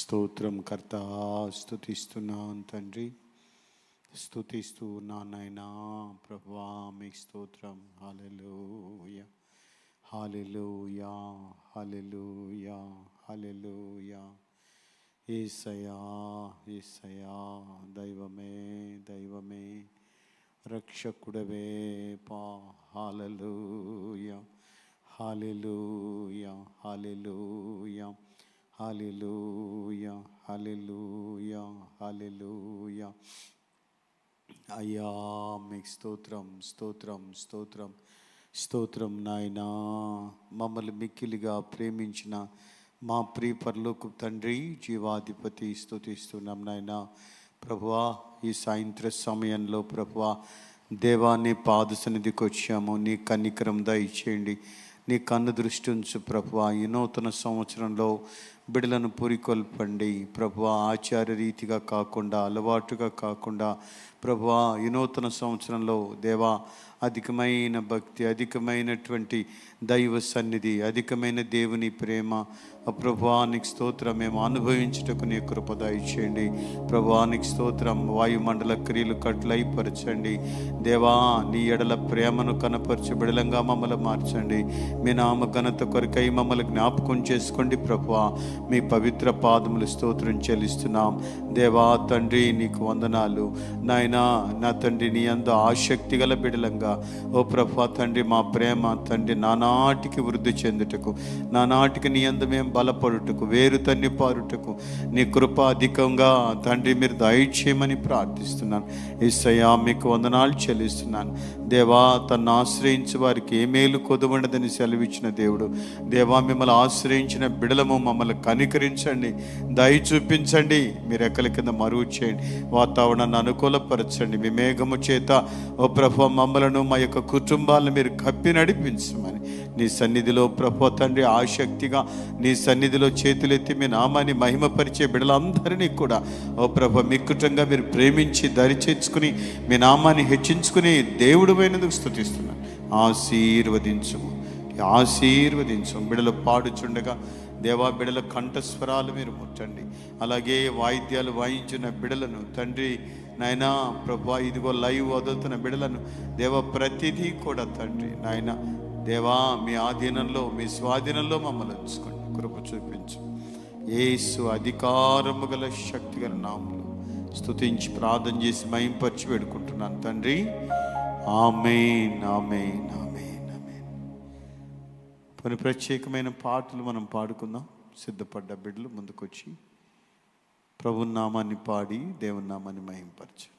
స్తోత్రం కర్త, స్తుతిస్తున్నాను తండ్రి, స్తుతిస్తూ నాయనా ప్రభువా, మీకు స్తోత్రం. హల్లెలూయా హల్లెలూయా హల్లెలూయా హల్లెలూయా. యేసయ్యా యేసయ్యా, దైవమే దైవమే, రక్షకుడవే పా. హల్లెలూయా హల్లెలూయా హల్లెలూయా హల్లెలూయా హల్లెలూయా హల్లెలూయా. అయ్యా మీకు స్తోత్రం స్తోత్రం స్తోత్రం స్తోత్రం నాయనా. మమ్మల్ని మిక్కిలిగా ప్రేమించిన మా ప్రియ పరలోక తండ్రి, జీవాధిపతి, స్తుతిస్తున్నాం నాయనా. ప్రభువా, ఈ సాయంత్ర సమయంలో ప్రభువా దేవాన్ని పాద సన్నిధికి వచ్చాము. నీ కనికరం దయచేయండి, నీ కన్ను దృష్టి ఉంచు ప్రభువా. ఈ నూతన సంవత్సరంలో బిడ్డలను పురికొల్పండి ప్రభువా. ఆచార్య రీతిగా కాకుండా, అలవాటుగా కాకుండా ప్రభువా, ఈ నూతన సంవత్సరంలో దేవా అధికమైన భక్తి, అధికమైనటువంటి దైవ సన్నిధి, అధికమైన దేవుని ప్రేమ ప్రభువానికి స్తోత్రం మేము అనుభవించుటకు నీ కృప దయచేయండి. ప్రభువానికి స్తోత్రం. వాయుమండల క్రియలు కట్లైపరచండి దేవా. నీ ఎడల ప్రేమను కనపరచు బిడలంగా మమ్మల్ని మార్చండి. మీ నామ ఘనత కొరకై మమ్మల్ని జ్ఞాపకం చేసుకోండి ప్రభువా. మీ పవిత్ర పాదములు స్తోత్రం చెల్లిస్తున్నాం దేవా. తండ్రి నీకు వందనాలు నాయనా. నా తండ్రి నీ యందు ఆసక్తి గల బిడలంగా ఓ ప్రభువా తండ్రి, మా ప్రేమ తండ్రి నానాటికి వృద్ధి చెందుటకు, నానాటికి నీ యందు మేము బలపడుటకు, వేరు తన్ని పారుటకు నీ కృప అధికంగా తండ్రి మీరు దయచేయమని ప్రార్థిస్తున్నాను. యేసయ్యా మీకు వందనాలు చెల్లిస్తున్నాను దేవా. తను ఆశ్రయించే వారికి ఏ మేలు కొదవడదని సెలవిచ్చిన దేవుడు దేవా. మిమ్మల్ని ఆశ్రయించిన బిడలము మమ్మల్ని కనికరించండి, దయ చూపించండి. మీరు ఎక్కల కింద మరుగు చేయండి, వాతావరణాన్ని అనుకూలపరచండి. మీ మేఘము చేత ఓ ప్రభువా మమ్మలను, మా యొక్క కుటుంబాలను మీరు కప్పి నడిపించమని నీ సన్నిధిలో ప్రభువా తండ్రి ఆసక్తిగా నీ సన్నిధిలో చేతులెత్తి మీ నామాన్ని మహిమపరిచే బిడలందరినీ కూడా ఓ ప్రభువా మిక్కుటంగా మీరు ప్రేమించి దరిచేర్చుకుని మీ నామాన్ని హెచ్చించుకుని దేవుడుమైనందుకు స్తుతిస్తున్నాను. ఆశీర్వదించుము ఆశీర్వదించు. బిడలు పాడుచుండగా దేవా బిడల కంఠస్వరాలు మీరు ముట్టండి. అలాగే వాయిద్యాలు వాయించిన బిడలను తండ్రి నాయనా ప్రభువా, ఇదిగో లైవ్ వదులుతున్న బిడలను దేవా ప్రతిదీ కూడా తండ్రి నాయన దేవా మీ ఆధీనంలో, మీ స్వాధీనంలో మమ్మల్ని ఉంచుకోండి. కృప చూపించు. యేసు అధికారము గల శక్తి గల నామములో స్తుతించి ప్రార్థన చేసి మహింపరిచి వేడుకుంటున్నాను తండ్రి. ఆమేన్ ఆమేన్ ఆమేన్ ఆమేన్. కొన్ని ప్రత్యేకమైన పాటలు మనం పాడుకుందాం. సిద్ధపడ్డ బిడ్డలు ముందుకొచ్చి ప్రభుని నామాన్ని పాడి దేవుని నామాన్ని మహింపరచు.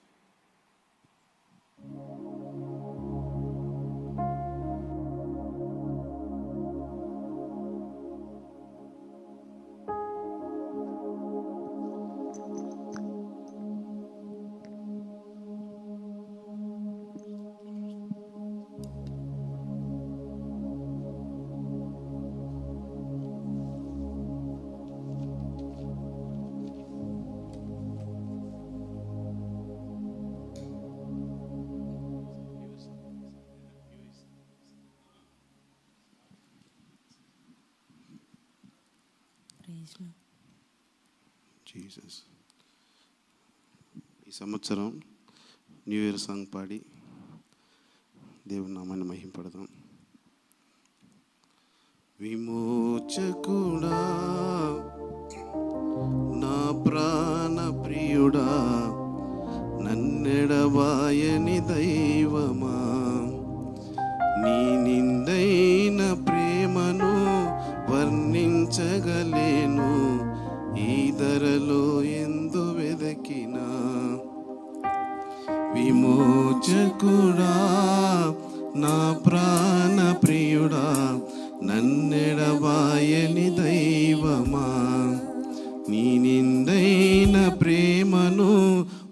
జీసస్. ఈ సంవత్సరం న్యూ ఇయర్ సాంగ్ పాడి దేవుని నామాన్ని మహింపడదాం. విమోచకుడా నా ప్రాణ ప్రియుడా, నన్నెడబాయని దైవమా, నీ నిందైన ప్రేమను వర్ణించగలేను. ఈ ధరలో ఎందు వెదకినా విమోచకుడా నా ప్రాణ ప్రియుడా, నన్నెడబాయని దైవమా, నీ నిందైన ప్రేమను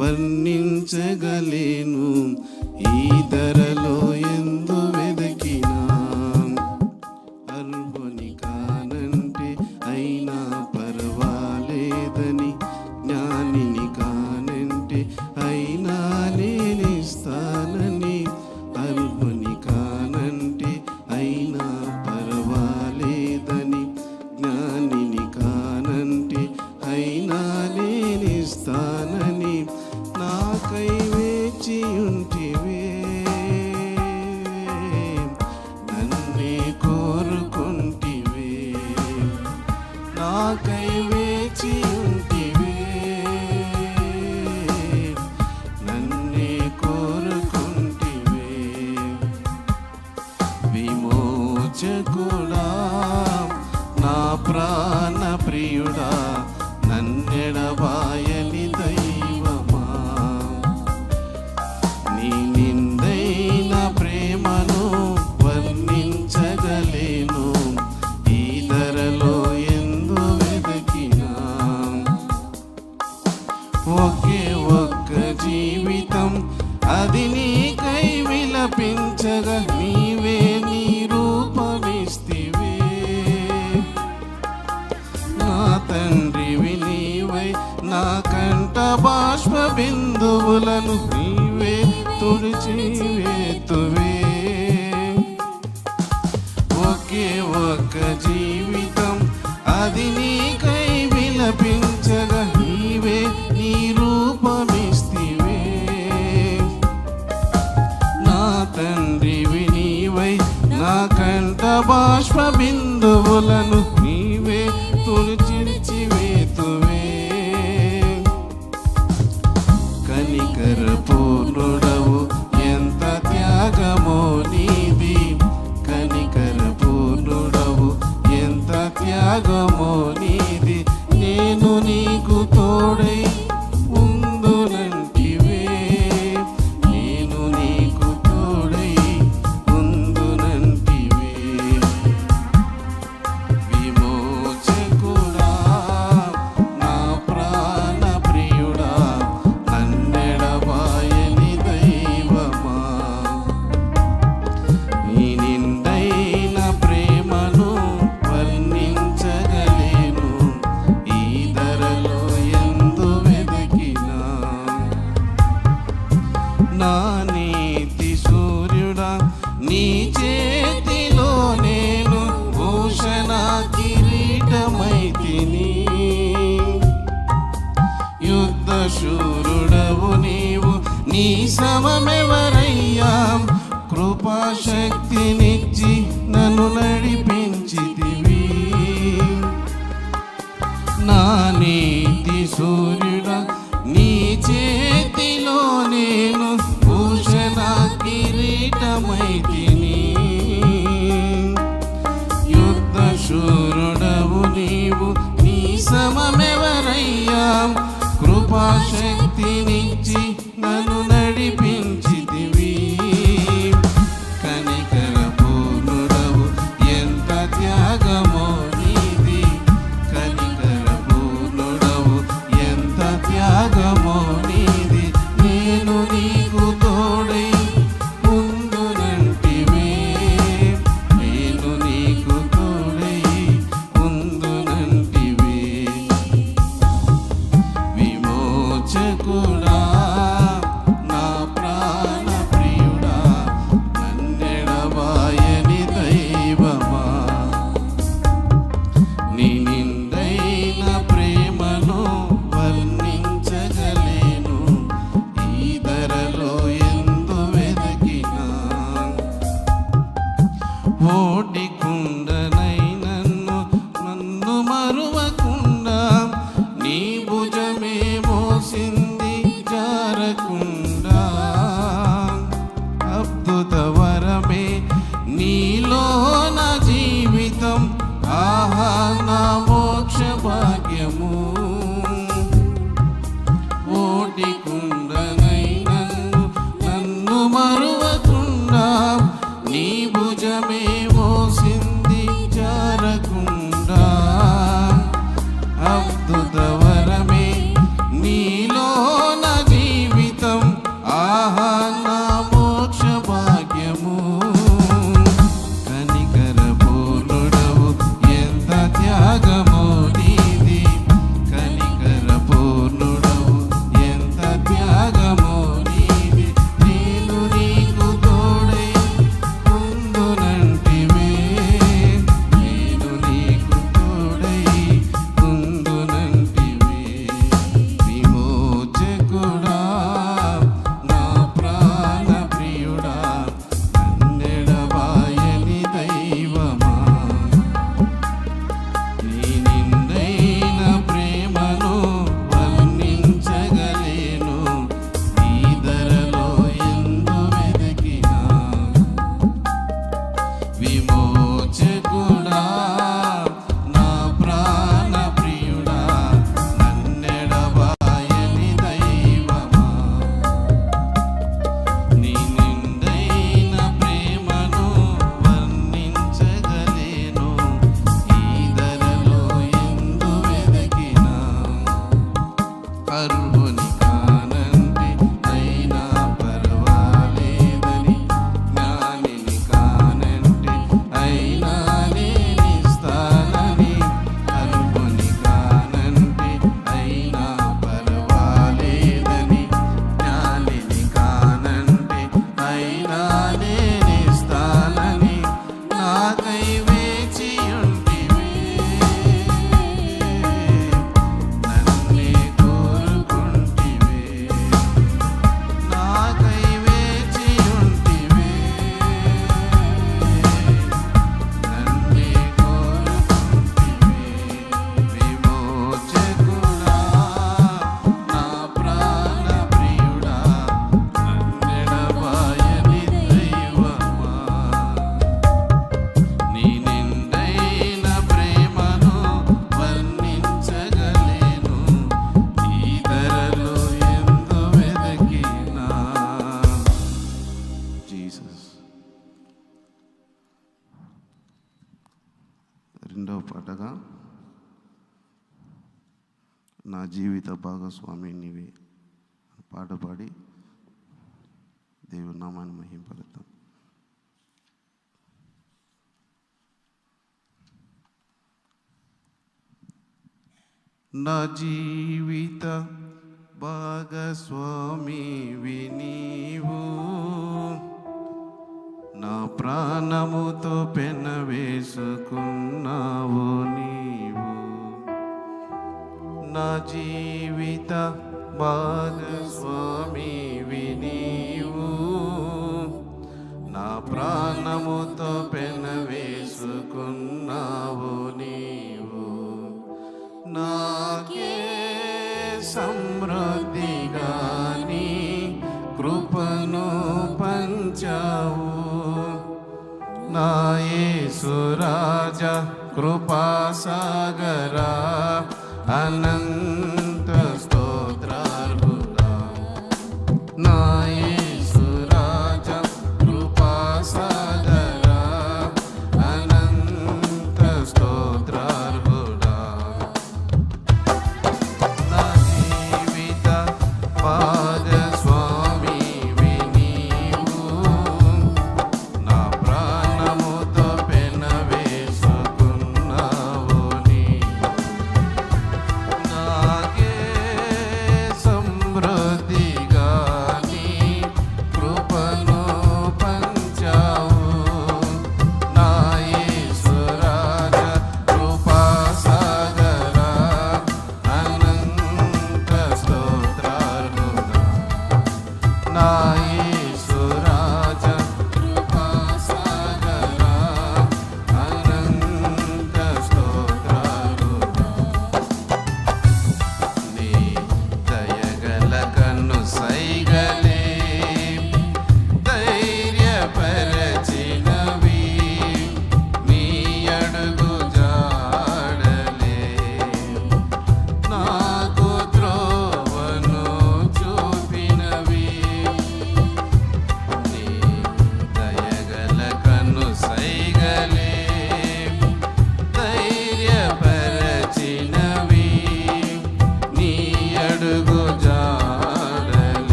వర్ణించగలేను. ఈ ధరలో ఎందు వెదకినా అర్హుని కానంటే అయినా పర్వాలేదని, జ్ఞానిని కానంటే అయినా నేనిస్తానని, అర్హుని కానంటే అయినా పర్వాలేదని, జ్ఞానిని కానంటే అయినా నాకై వేచి ఉంటివే, నన్నే కోరుకుంటివే. విమోచకుడా నా ప్రాణ ప్రియుడా, నన్నెడబాయని దైవమా, నీ నిందైన ప్రేమను వర్ణించగలేను, ఈ ధరలో ఎందు వెదకినా. ఒకే ఒక్క జీవితం అది నీకై విలపించగా, నీవే నీ రూపమిస్తివే. నా తండ్రివి నీవై నా కంట బాష్ప బిందువులను నీవే తుడిచివేతువే. ఒకే ఒక్క జీవితం అది నీకై విలపించగా, నీవే నీ రూపమిస్తివే. నా తండ్రివి నీవై నా కంట బాష్ప బిందువులను నీవే తుడిచివేతువే. కనికర పూర్ణుడవు ఎంత త్యాగమో నీది, కనికర పూర్ణుడవు ఎంత త్యాగమో నీది. నేను నీకు తోడై ఉందునంటివే, నేను నీకు తోడై ఉందునంటివే. విమోచకుడా నా ప్రాణ ప్రియుడా, నన్నెడబాయని దైవమా, నీ నిండైన ప్రేమను వర్ణించగలేను, ఈ ధరలో ఎందు వెదకినా. నా నీతి సూర్యుడా నీ చేతిలో నేను భూషణ కిరీటమైతిని. యుద్ధ శూరుడవు నీవు, నీ సమమెవరయ్యా, కృపాశక్తినిచ్చి నన్ను నడిపించితివి. నా నీతి సూర్యుడా నీ చేతిలో నేను భూషణ కిరీటమైతిని. యుద్ధ శూరుడవు నీవు, నీ సమమెవరయ్యా, కృపాశక్తినిచ్చి నన్ను నడిపించితివి. కనికర పూర్ణుడవు ఎంత త్యాగమో నీది, కనికర పూర్ణుడవు ఎంత త్యాగమో నీది. నేను నీకు తోడై ఉందునంటివే, నేను నీకు తోడై ఉందునంటివే. విమోచకుడా నా ప్రాణ ప్రియుడా, నన్నెడబాయని దైవమా, నీ నిండైన ప్రేమను వర్ణించగలేను, ఈ ధరలో ఎందు వెదకినా. ఓటికుండనై నన్ను మరువకుండా, నీ భుజమే మోసింది జారకుండా. అద్భుత వరమే నీలో నా జీవితం, ఆహా నా మోక్ష భాగ్యము. ఓటికుండనై నన్ను మరువకుండా, నీ భుజమే మోసింది జారకుండా. అద్భుత వరమే నీలో నా జీవితం, ఆహా నా మోక్ష భాగ్యము. కనికర పూర్ణుడవు ఎంత త్యాగమో నీది, అర్హుని కానంటి అయినా పర్వాలేదని, జ్ఞానిని కానంటి అయినా నేనిస్తానని, అర్హుని కానంటి అయినా పర్వాలేదని, జ్ఞానిని కానంటి అయినా నేనిస్తానని, నాకై వేచి ఉంటివే, నన్నే కోరుకుంటివే, నాకై వేచి ఉంటివే, నన్నే కోరుకుంటివే. విమోచకుడా, నా ప్రాణ ప్రియుడా, నన్నెడబాయని దైవమా, నీ నిండైన ప్రేమను వర్ణించగలేను, ఈ ధరలో ఎందు వెదకినా. జీసస్. రెండవ పాటగా నా జీవిత భాగస్వామి నీవే పాట పాడి దేవుని నామాన్ని మహింపరుద్దాం. నా జీవిత భాగస్వామివి నీవు, నా ప్రాణముతో పెనవేసుకున్నావు నీవు, నా జీవిత భాగస్వామివి నీవు, నా ప్రాణముతో పెనవేసుకున్నావు నీవు, నాకే సమృద్ధిగా నీ కృపను పంచావు, నా యేసు రాజా కృపాసాగరా, అనంత స్తోత్రార్హుడా, నా యేసు రాజా కృపాసాగరా, అనంత స్తోత్రార్హుడా, నా జీవిత భాగస్వామివి నీవు, నా ప్రాణముతో పెనవేసుకున్నావు నీవు, నాకే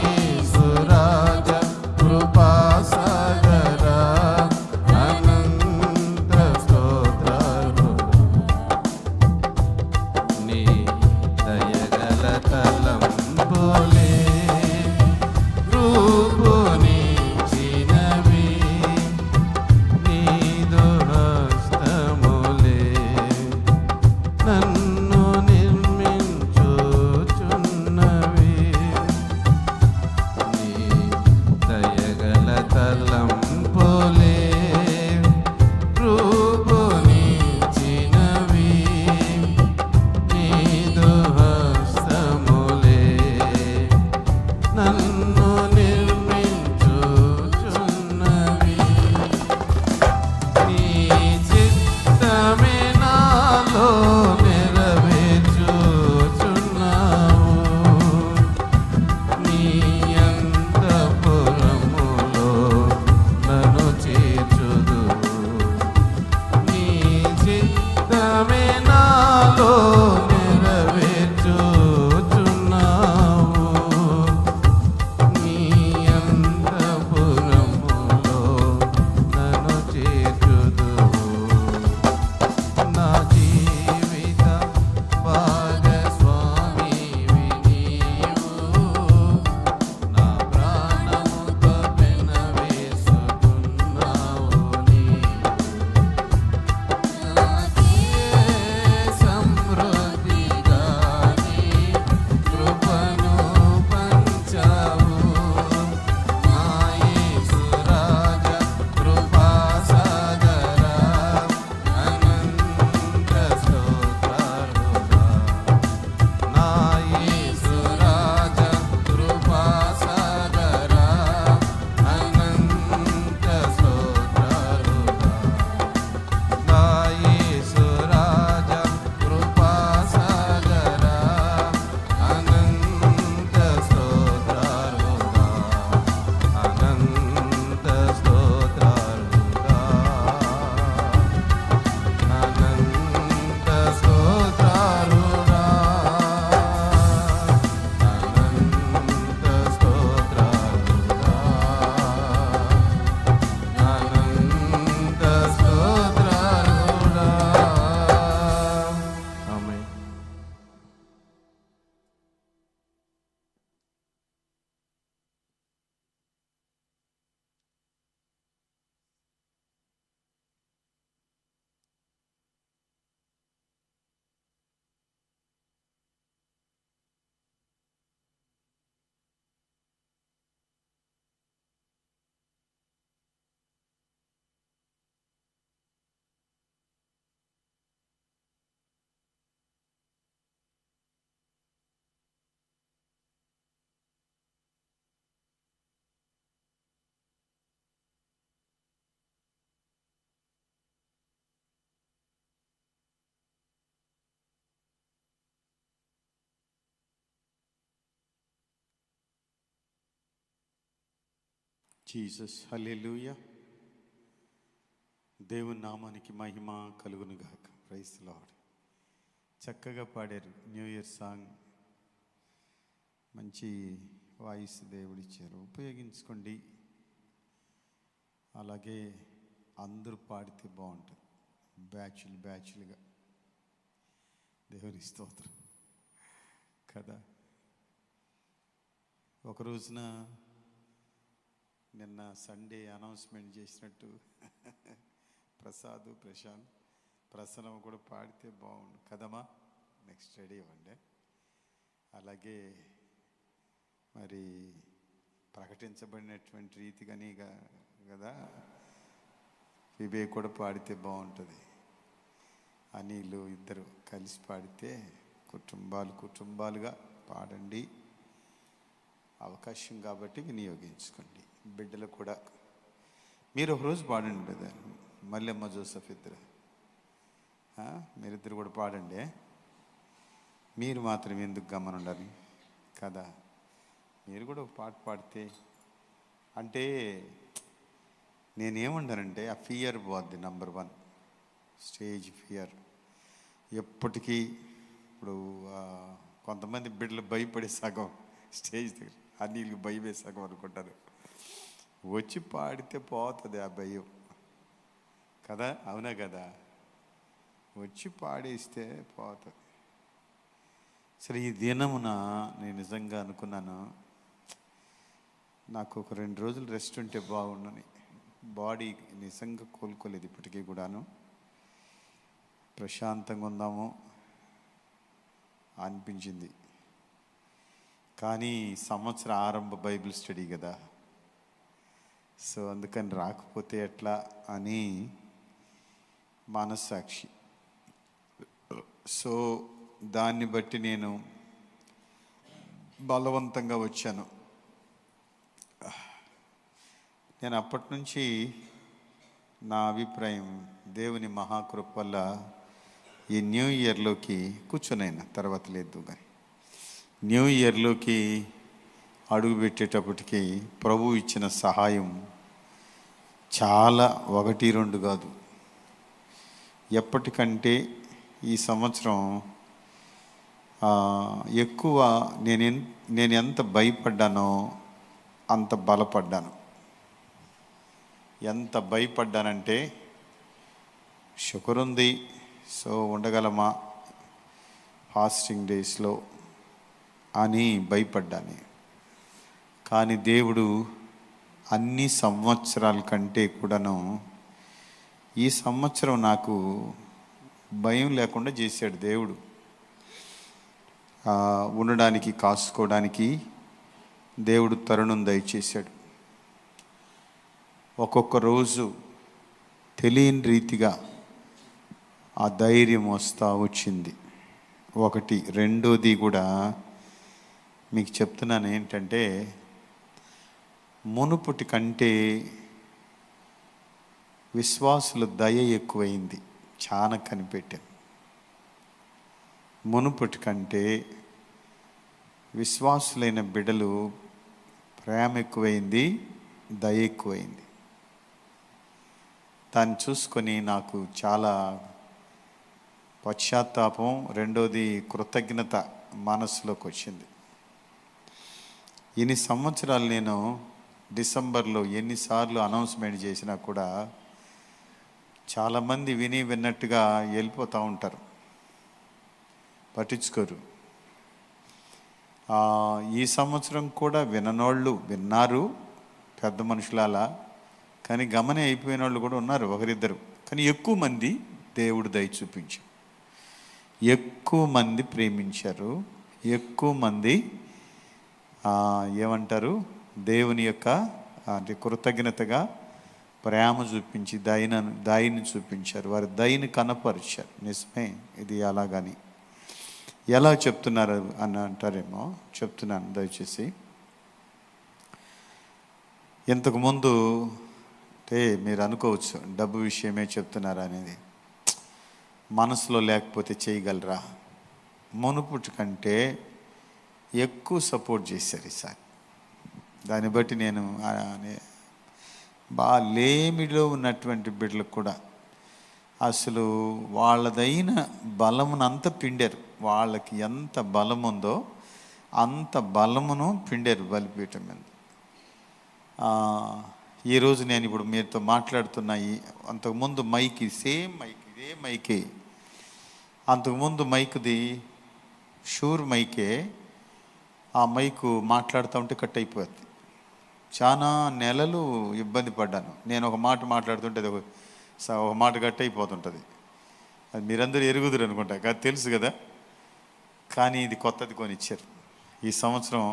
యేసు రాజా కృపా సాగరా అనంత స్తోత్రాలు నీ దయగల తలంపులే రూపునిచ్చినవి నీదు హస్తములే నన్ను నిర్మించుచున్నవి నీ దయగల తలంపులే రూపునిచ్చినవి నీదు హస్తములే నన్ను నిర్మించుచున్నవి నీ చిత్తమే నాలో నెరవేర్చుచున్నావు నీ అంతఃపురములో నన్ను చేర్చుదు నీ చిత్తమే నాలో నెరవేర్చుచున్నావు నీ అంతఃపురములో నన్ను చేర్చుదువు నా జీవిత భాగస్వామివి నీవు నా ప్రాణముతో పెనవేసుకున్నావు నీవు సమృద్ధిగా నీ కృపను పంచావు నా యేసు రాజా కృపా సాగరా అనంత స్తోత్రాలుగా నా యేసు రాజా కృపా సాగరా అనంత స్తోత్రాలుగా నా యేసు రాజా కృపా సాగరా అనంత స్తోత్రాలుగా అనంత స్తోత్రాలుగా అనంత స్తోత్రాలుగా అనంత స్తోత్రాలుగా అనంత స్తోత్రాలుగా ఆమేన్. జీసస్ హల్లెలూయా. దేవుని నామానికి మహిమ కలుగును గాక. Praise the lord. చక్కగా పాడారు న్యూ ఇయర్ సాంగ్. మంచి వాయిస్ దేవుడిచ్చారు, ఉపయోగించుకోండి. అలాగే అందరూ పాడితే బాగుంటుంది, బ్యాచ్లుగా. దేవుని స్తోత్రం కదా. ఒక రోజున నిన్న సండే అనౌన్స్మెంట్ చేసినట్టు ప్రసాద్, ప్రశాంత్, ప్రసన్నం కూడా పాడితే బాగుండు కదమ్మా. నెక్స్ట్ రెడీ ఇవ్వండి. అలాగే మరి ప్రకటించబడినటువంటి రీతిగానే కదా వివేక్ కూడా పాడితే బాగుంటుంది. అనిలు ఇద్దరు కలిసి పాడితే కుటుంబాలుగా పాడండి. అవకాశం కాబట్టి వినియోగించుకోండి. బిడ్డలు కూడా మీరు ఒకరోజు పాడండి బ్రదర్. మల్లెమ్మ జోసఫ్ ఇద్దరు మీరిద్దరు కూడా పాడండి. మీరు మాత్రం ఎందుకు గమనుండాలి కదా. మీరు కూడా ఒక పాట పాడితే అంటే నేనేమంటానంటే ఆ ఫియర్ పోద్ది. నంబర్ 1 స్టేజ్ ఫియర్ ఎప్పటికీ. ఇప్పుడు కొంతమంది బిడ్డలు భయపడే సగం స్టేజ్ దగ్గర నీళ్ళకి భయం వేసాక అనుకుంటారు. వచ్చి పాడితే పోతుంది ఆ భయం కదా, అవునా కదా? వచ్చి పాడేస్తే పోతుంది. సరే, ఈ దినమున నేను నిజంగా అనుకున్నాను, నాకు ఒక 2 రోజులు రెస్ట్ ఉంటే బాగుండని. బాడీ నిజంగా కోలుకోలేదు ఇప్పటికీ కూడాను. ప్రశాంతంగా ఉందాము అనిపించింది. కానీ సంవత్సర ఆరంభ బైబిల్ స్టడీ కదా, సో అందుకని రాకపోతే ఎట్లా అని మనస్సాక్షి. సో దాన్ని బట్టి నేను బలవంతంగా వచ్చాను. నేను అప్పటి నుంచి నా అభిప్రాయం, దేవుని మహాకృప వల్ల ఈ న్యూ ఇయర్లోకి కూర్చొనైనా తర్వాత లేదు, కానీ న్యూ ఇయర్లోకి అడుగు పెట్టేటప్పటికి ప్రభు ఇచ్చిన సహాయం చాలా, 1, 2 కాదు, ఎప్పటికంటే ఈ సంవత్సరం ఎక్కువ నేను ఎంత భయపడ్డానో అంత బలపడ్డాను. ఎంత భయపడ్డానంటే షుగర్ ఉంది, సో ఉండగలమా ఫాస్టింగ్ డేస్లో అని భయపడ్డాను. కానీ దేవుడు అన్ని సంవత్సరాల కంటే కూడాను ఈ సంవత్సరం నాకు భయం లేకుండా చేశాడు దేవుడు. ఉండడానికి, కాసుకోవడానికి దేవుడు తరుణం దయచేశాడు. ఒక్కొక్క రోజు తెలియని రీతిగా ఆ ధైర్యం వచ్చింది. ఒకటి. రెండోది కూడా మీకు చెప్తున్నాను ఏంటంటే, మునుపటి కంటే విశ్వాసుల దయ ఎక్కువైంది. చాలా కనిపెట్టాను. మునుపటి కంటే విశ్వాసులైన బిడ్డలు ప్రేమ ఎక్కువైంది, దయ ఎక్కువైంది. దాన్ని చూసుకొని నాకు చాలా పశ్చాత్తాపం, రెండోది కృతజ్ఞత మనసులోకి వచ్చింది. ఇన్ని సంవత్సరాలు నేను డిసెంబర్లో ఎన్నిసార్లు అనౌన్స్మెంట్ చేసినా కూడా చాలామంది విన్నట్టుగా వెళ్ళిపోతూ ఉంటారు, పట్టించుకోరు. ఈ సంవత్సరం కూడా విననోళ్ళు విన్నారు, పెద్ద మనుషులాలా, కానీ గమనే అయిపోయిన వాళ్ళు కూడా ఉన్నారు, 1, 2. కానీ ఎక్కువ మంది దేవుడు దయ చూపించారు, ఎక్కువ మంది ప్రేమించారు, ఎక్కువ మంది ఏమంటారు, దేవుని యొక్క అంటే కృతజ్ఞతగా ప్రేమ చూపించి దయని చూపించారు. వారి దయని కనపరిచారు. నిజమే, ఇది అలాగని ఎలా చెప్తున్నారు అని అంటారేమో, చెప్తున్నాను దయచేసి. ఇంతకుముందు అంటే మీరు అనుకోవచ్చు డబ్బు విషయమే చెప్తున్నారా అనేది. మనసులో లేకపోతే చేయగలరా? మునుపటి కంటే ఎక్కువ సపోర్ట్ చేశారు ఈసారి. దాన్ని బట్టి నేను బాగా లేమిలో ఉన్నటువంటి బిడ్డలకు కూడా అసలు వాళ్ళదైన బలమును అంత పిండారు. వాళ్ళకి ఎంత బలం ఉందో అంత బలమును పిండారు బలిపీఠం మీద. ఈరోజు నేను ఇప్పుడు మీతో మాట్లాడుతున్నాయి. అంతకుముందు మైక్ సేమ్ మైక్, ఇదే మైకే. అంతకుముందు మైక్ది షూర్ మైకే. ఆ మైకు మాట్లాడుతూ ఉంటే కట్ అయిపోతుంది. చాలా నెలలు ఇబ్బంది పడ్డాను. నేను ఒక మాట మాట్లాడుతుంటే అది ఒక మాట కట్ అయిపోతుంటుంది. అది మీరందరూ ఎరుగుదురు అనుకుంటా కదా, తెలుసు కదా. కానీ ఇది కొత్తది కొనిచ్చారు ఈ సంవత్సరం.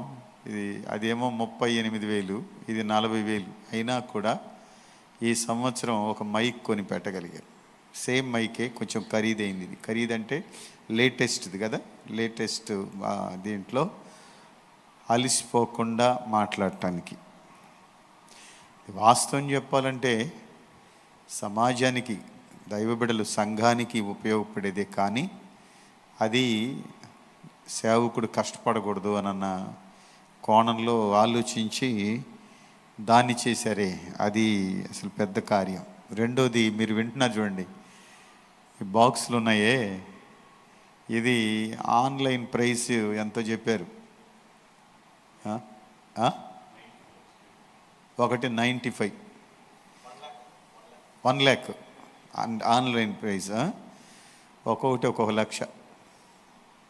ఇది అదేమో 38,000, ఇది 40,000. అయినా కూడా ఈ సంవత్సరం ఒక మైక్ కొని పెట్టగలిగారు. సేమ్ మైకే, కొంచెం ఖరీదైంది. ఇది ఖరీదంటే లేటెస్ట్ది కదా, లేటెస్ట్. దీంట్లో అలిసిపోకుండా మాట్లాడటానికి. వాస్తవం చెప్పాలంటే సమాజానికి, దైవబిడ్డలు సంఘానికి ఉపయోగపడేదే. కానీ అది సేవకుడు కష్టపడకూడదు అన్న కోణంలో ఆలోచించి దాన్ని చేశారే, అది అసలు పెద్ద కార్యం. రెండోది మీరు వింటున్నారు చూడండి, ఈ బాక్సులు ఉన్నాయే, ఇది ఆన్లైన్ ప్రైస్ ఎంతో చెప్పారు. ఒకటి 95, 1 lakh ఆన్లైన్ ప్రైజ్. ఒక్కొక్కటి 1,00,000,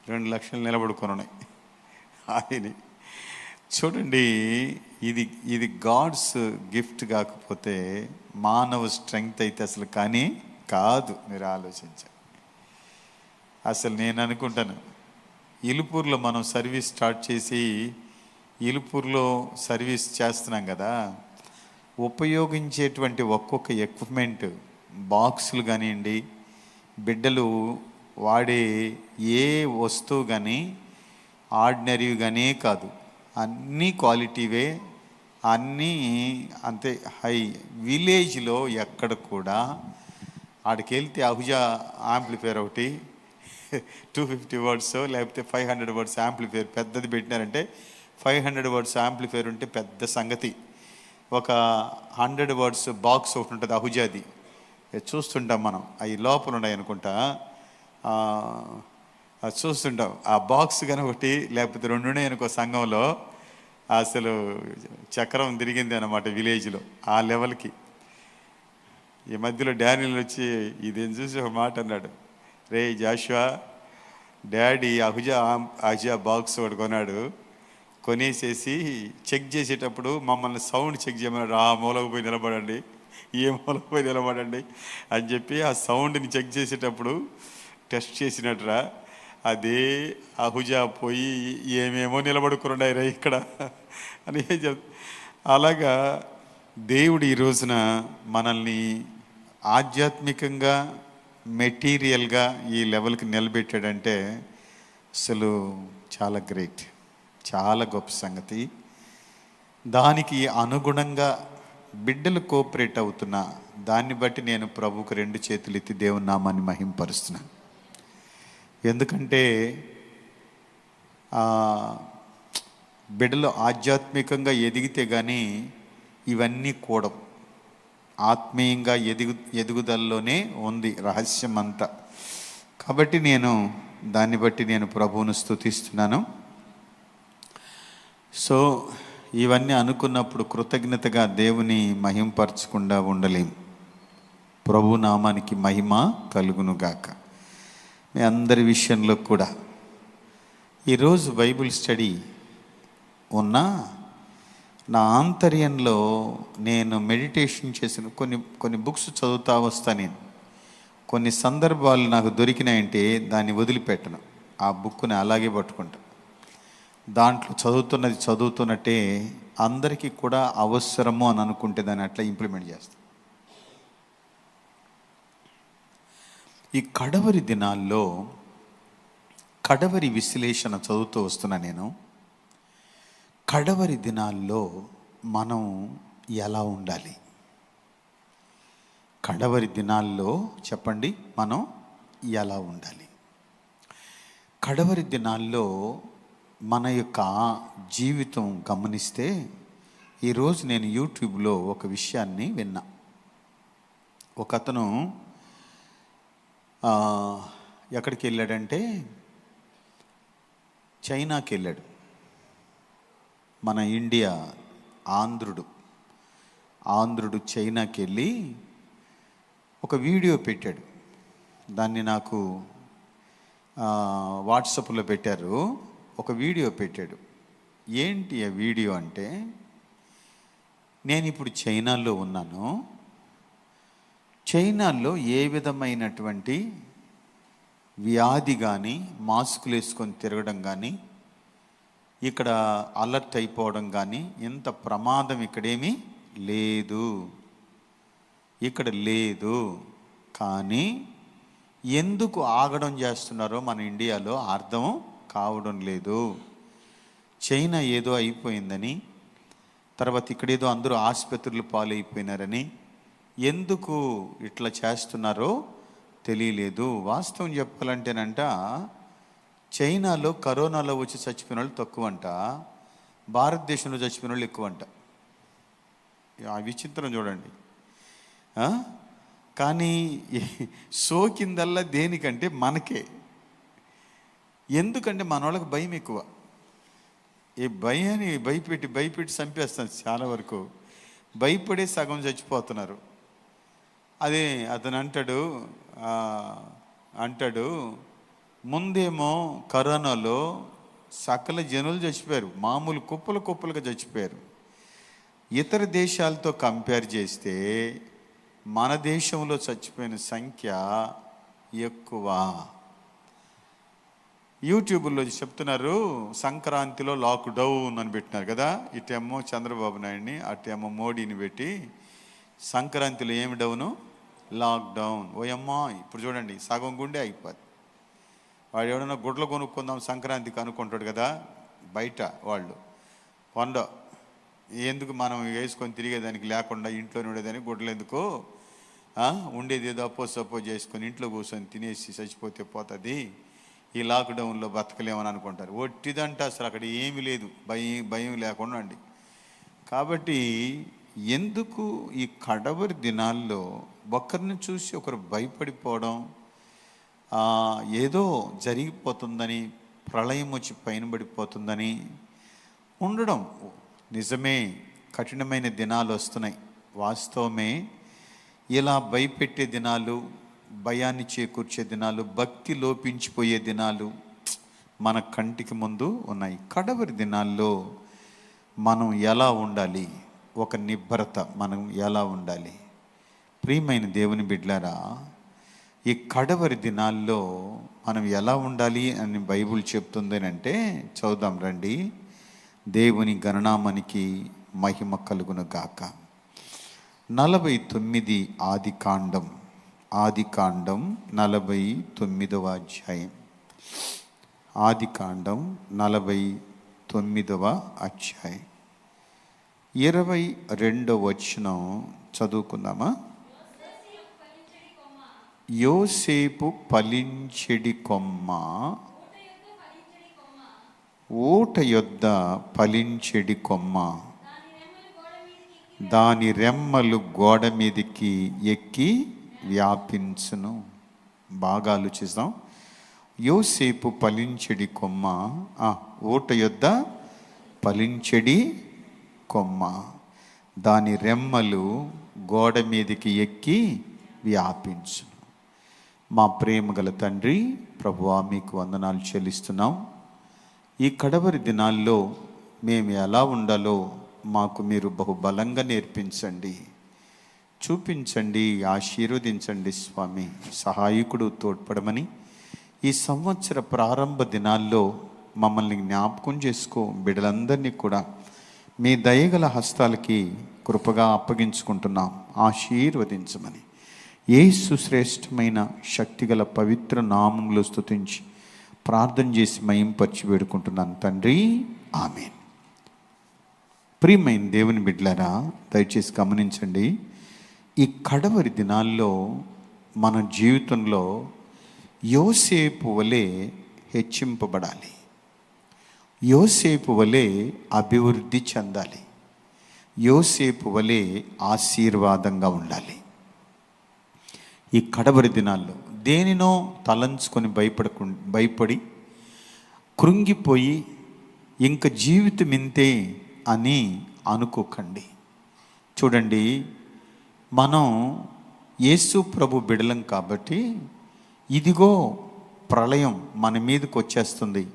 2 లక్షలు నిలబడుకొని ఉన్నాయి. అది చూడండి, ఇది గాడ్స్ గిఫ్ట్ కాకపోతే మానవ స్ట్రెంగ్త్ అయితే అసలు కానీ కాదు. మీరు ఆలోచించండి. అసలు నేను అనుకుంటాను, ఇలుపూరులో మనం సర్వీస్ స్టార్ట్ చేసి ఇలుపూరులో సర్వీస్ చేస్తున్నాం కదా, ఉపయోగించేటువంటి ఒక్కొక్క ఎక్విప్మెంట్, బాక్సులు కానివ్వండి, బిడ్డలు వాడే ఏ వస్తువు కానీ ఆర్డినరీగానే కాదు, అన్నీ క్వాలిటీవే, అన్నీ అంతే హై. విలేజ్లో ఎక్కడ కూడా ఆడికి వెళ్తే అహుజా యాంప్లిఫైర్ ఒకటి 250 words లేకపోతే 500 words యాంప్లిఫైర్ పెద్దది పెట్టినారంటే, 500 words యాంప్లిఫైర్ ఉంటే పెద్ద సంగతి. ఒక 100 words బాక్స్ ఒకటి ఉంటుంది అహుజాది, చూస్తుంటాం మనం, అవి లోపల ఉన్నాయి అనుకుంటా, చూస్తుంటాం. ఆ బాక్స్ కానీ ఒకటి లేకపోతే 2 ఉన్నాయి అనుకో సంఘంలో, అసలు చక్రం తిరిగింది అన్నమాట విలేజ్లో ఆ లెవెల్కి. ఈ మధ్యలో డానియల్ వచ్చి ఇదేం చూసి ఒక మాట అన్నాడు, రే జాషువా, డాడీ అహుజా బాక్స్ ఒకటి కొన్నాడు, కొనేసేసి చెక్ చేసేటప్పుడు మమ్మల్ని సౌండ్ చెక్ చేయమన్నాడు. ఆ మూలకు పోయి నిలబడండి, ఏ మూలకు పోయి నిలబడండి అని చెప్పి ఆ సౌండ్ని చెక్ చేసేటప్పుడు టెస్ట్ చేసినట్టురా, అదే అహుజా పోయి ఏమేమో నిలబడుకున్నాయి రా ఇక్కడ అని అలాగా దేవుడు ఈ రోజున మనల్ని ఆధ్యాత్మికంగా, మెటీరియల్గా ఈ లెవెల్కి నిలబెట్టాడంటే అసలు చాలా గ్రేట్, చాలా గొప్ప సంగతి. దానికి అనుగుణంగా బిడ్డలు కోఆపరేట్ అవుతున్నా, దాన్ని బట్టి నేను ప్రభువుకు 2 చేతులు ఎత్తి దేవుని నామాన్ని మహింపరుస్తున్నాను. ఎందుకంటే బిడ్డలు ఆధ్యాత్మికంగా ఎదిగితే కానీ ఇవన్నీ కూడవు. ఆత్మీయంగా ఎదుగుదలలోనే ఉంది రహస్యం అంతా. కాబట్టి దాన్ని బట్టి నేను ప్రభువును స్తుతిస్తున్నాను. సో ఇవన్నీ అనుకున్నప్పుడు కృతజ్ఞతగా దేవుని మహింపరచకుండా ఉండలేం. ప్రభు నామానికి మహిమ కలుగునుగాక. మీ అందరి విషయంలో కూడా ఈరోజు బైబిల్ స్టడీ ఉన్నా నా ఆంతర్యంలో నేను మెడిటేషన్ చేసిన కొన్ని బుక్స్ చదువుతా వస్తా. నేను కొన్ని సందర్భాలు నాకు దొరికినాయంటే దాన్ని వదిలిపెట్టను, ఆ బుక్ని అలాగే పట్టుకుంటా. దాంట్లో చదువుతున్నట్టే అందరికీ కూడా అవసరము అని అనుకుంటే దాన్ని అట్లా ఇంప్లిమెంట్ చేస్తాను. ఈ కడవరి దినాల్లో కడవరి విశ్లేషణ చదువుతూ వస్తున్నా నేను. కడవరి దినాల్లో మనం ఎలా ఉండాలి? కడవరి దినాల్లో చెప్పండి, మనం ఎలా ఉండాలి? కడవరి దినాల్లో మన యొక్క జీవితం గమనిస్తే, ఈరోజు నేను యూట్యూబ్లో ఒక విషయాన్ని విన్నా. ఒక అతను ఎక్కడికి వెళ్ళాడంటే చైనాకి వెళ్ళాడు. మన ఇండియా ఆంధ్రుడు చైనాకి వెళ్ళి ఒక వీడియో పెట్టాడు. దాన్ని నాకు వాట్సాప్లో పెట్టారు. ఒక వీడియో పెట్టాడు. ఏంటి ఆ వీడియో అంటే, నేను ఇప్పుడు చైనాలో ఉన్నాను, చైనాలో ఏ విధమైనటువంటి వ్యాధి కానీ, మాస్కులు వేసుకొని తిరగడం కానీ, ఇక్కడ అలర్ట్ అయిపోవడం కానీ, ఇంత ప్రమాదం ఇక్కడేమీ లేదు, ఇక్కడ లేదు. కానీ ఎందుకు ఆగడం చేస్తున్నారో మన ఇండియాలో అర్థం కావడం లేదు. చైనా ఏదో అయిపోయిందని, తర్వాత ఇక్కడేదో అందరూ ఆసుపత్రులు పాలైపోయినారని, ఎందుకు ఇట్లా చేస్తున్నారో తెలియలేదు. వాస్తవం చెప్పాలంటేనంట, చైనాలో కరోనాలో వచ్చి చచ్చిపోయిన వాళ్ళు తక్కువంట, భారతదేశంలో చచ్చిపోయిన వాళ్ళు ఎక్కువంట. ఆ విచిత్రం చూడండి. కానీ సోకిందల్లా దేనికంటే మనకే. ఎందుకంటే మన వాళ్ళకి భయం ఎక్కువ. ఈ భయాన్ని భయపెట్టి చంపేస్తాను. చాలా వరకు భయపడే సగం చచ్చిపోతున్నారు. అదే అతను అంటాడు ముందేమో కరోనాలో సకల జనులు చచ్చిపోయారు, మామూలు కుప్పలుగా చచ్చిపోయారు. ఇతర దేశాలతో కంపేర్ చేస్తే మన దేశంలో చచ్చిపోయిన సంఖ్య ఎక్కువ. యూట్యూబ్లో చెప్తున్నారు, సంక్రాంతిలో లాక్డౌన్ అని పెట్టినారు కదా. ఇటేమో చంద్రబాబు నాయుడిని, అటేమో మోడీని పెట్టి సంక్రాంతిలో ఏమి డౌను? లాక్డౌన్. ఓయమ్మా, ఇప్పుడు చూడండి సగం గుండె అయిపోద్ది. వాడు ఎవడన్నా గుడ్లు కొనుక్కుందాం సంక్రాంతికి అనుకుంటాడు కదా, బయట వాళ్ళు ఎందుకు మనం వేసుకొని తిరిగేదానికి లేకుండా ఇంట్లోనే ఉండేదానికి గుడ్లు ఎందుకు, ఉండేది ఏదో అప్పో చేసుకొని ఇంట్లో కూర్చొని తినేసి చచ్చిపోతే పోతుంది, ఈ లాక్డౌన్లో బతకలేమని అనుకుంటారు. ఒట్టిదంటే అసలు అక్కడ ఏమీ లేదు, భయం లేకుండా అండి. కాబట్టి ఎందుకు ఈ కడవరి దినాల్లో ఒకరిని చూసి ఒకరు భయపడిపోవడం, ఏదో జరిగిపోతుందని, ప్రళయం వచ్చి పైన పడిపోతుందని ఉండడం. నిజమే, కఠినమైన దినాలు వస్తున్నాయి, వాస్తవమే. ఇలా భయపెట్టే దినాలు, భయాన్ని చేకూర్చే దినాలు, భక్తి లోపించిపోయే దినాలు మన కంటికి ముందు ఉన్నాయి. కడవరి దినాల్లో మనం ఎలా ఉండాలి, ఒక నిబ్బరత మనం ఎలా ఉండాలి? ప్రియమైన దేవుని బిడ్డలారా, ఈ కడవరి దినాల్లో మనం ఎలా ఉండాలి అని బైబిల్ చెప్తుంది అంటే చదువుదాం రండి. దేవుని గణనామానికి మహిమ కలుగును గాక. 49 ఆదికాండం 49వ అధ్యాయం. ఆదికాండం 49వ అధ్యాయం 22వ వచనం చదువుకుందామా? యోసేపు ఫలించెడి కొమ్మ, ఊట యొద్ద ఫలించెడి కొమ్మ, దాని రెమ్మలు గోడ మీదకి ఎక్కి వ్యాపించును. బాగా ఆలోచిస్తాం. యోసేపు ఫలించెడి కొమ్మ, ఊట యొద్ద ఫలించెడి కొమ్మ, దాని రెమ్మలు గోడ మీదకి ఎక్కి వ్యాపించును. మా ప్రేమ గల తండ్రి, ప్రభువా మీకు వందనాలు చెల్లిస్తున్నాం. ఈ కడవరి దినాల్లో మేము ఎలా ఉండాలో మాకు మీరు బహుబలంగా నేర్పించండి, చూపించండి, ఆశీర్వదించండి స్వామి. సహాయకుడు తోడ్పడమని ఈ సంవత్సర ప్రారంభ దినాల్లో మమ్మల్ని జ్ఞాపకం చేసుకో. బిడ్డలందరినీ కూడా మీ దయగల హస్తాలకి కృపగా అప్పగించుకుంటున్నాం, ఆశీర్వదించమని యేసు శ్రేష్టమైన శక్తిగల పవిత్ర నామములో స్తుతించి ప్రార్థన చేసి మహింపరిచి వేడుకుంటున్నాను తండ్రి, ఆమేన్. ప్రియమైన దేవుని బిడ్డలారా, దయచేసి గమనించండి. ఈ కడవరి దినాల్లో మన జీవితంలో యోసేపు వలె హెచ్చింపబడాలి, యోసేపు వలె అభివృద్ధి చెందాలి, యోసేపు వలె ఆశీర్వాదంగా ఉండాలి. ఈ కడవరి దినాల్లో దేనినో తలంచుకొని భయపడి కృంగిపోయి ఇంక జీవితం ఇంతే అని అనుకోకండి. చూడండి, మనం యేసు ప్రభు బిడలం కాబట్టి ఇదిగో ప్రళయం మన మీదకి వచ్చేస్తుంది,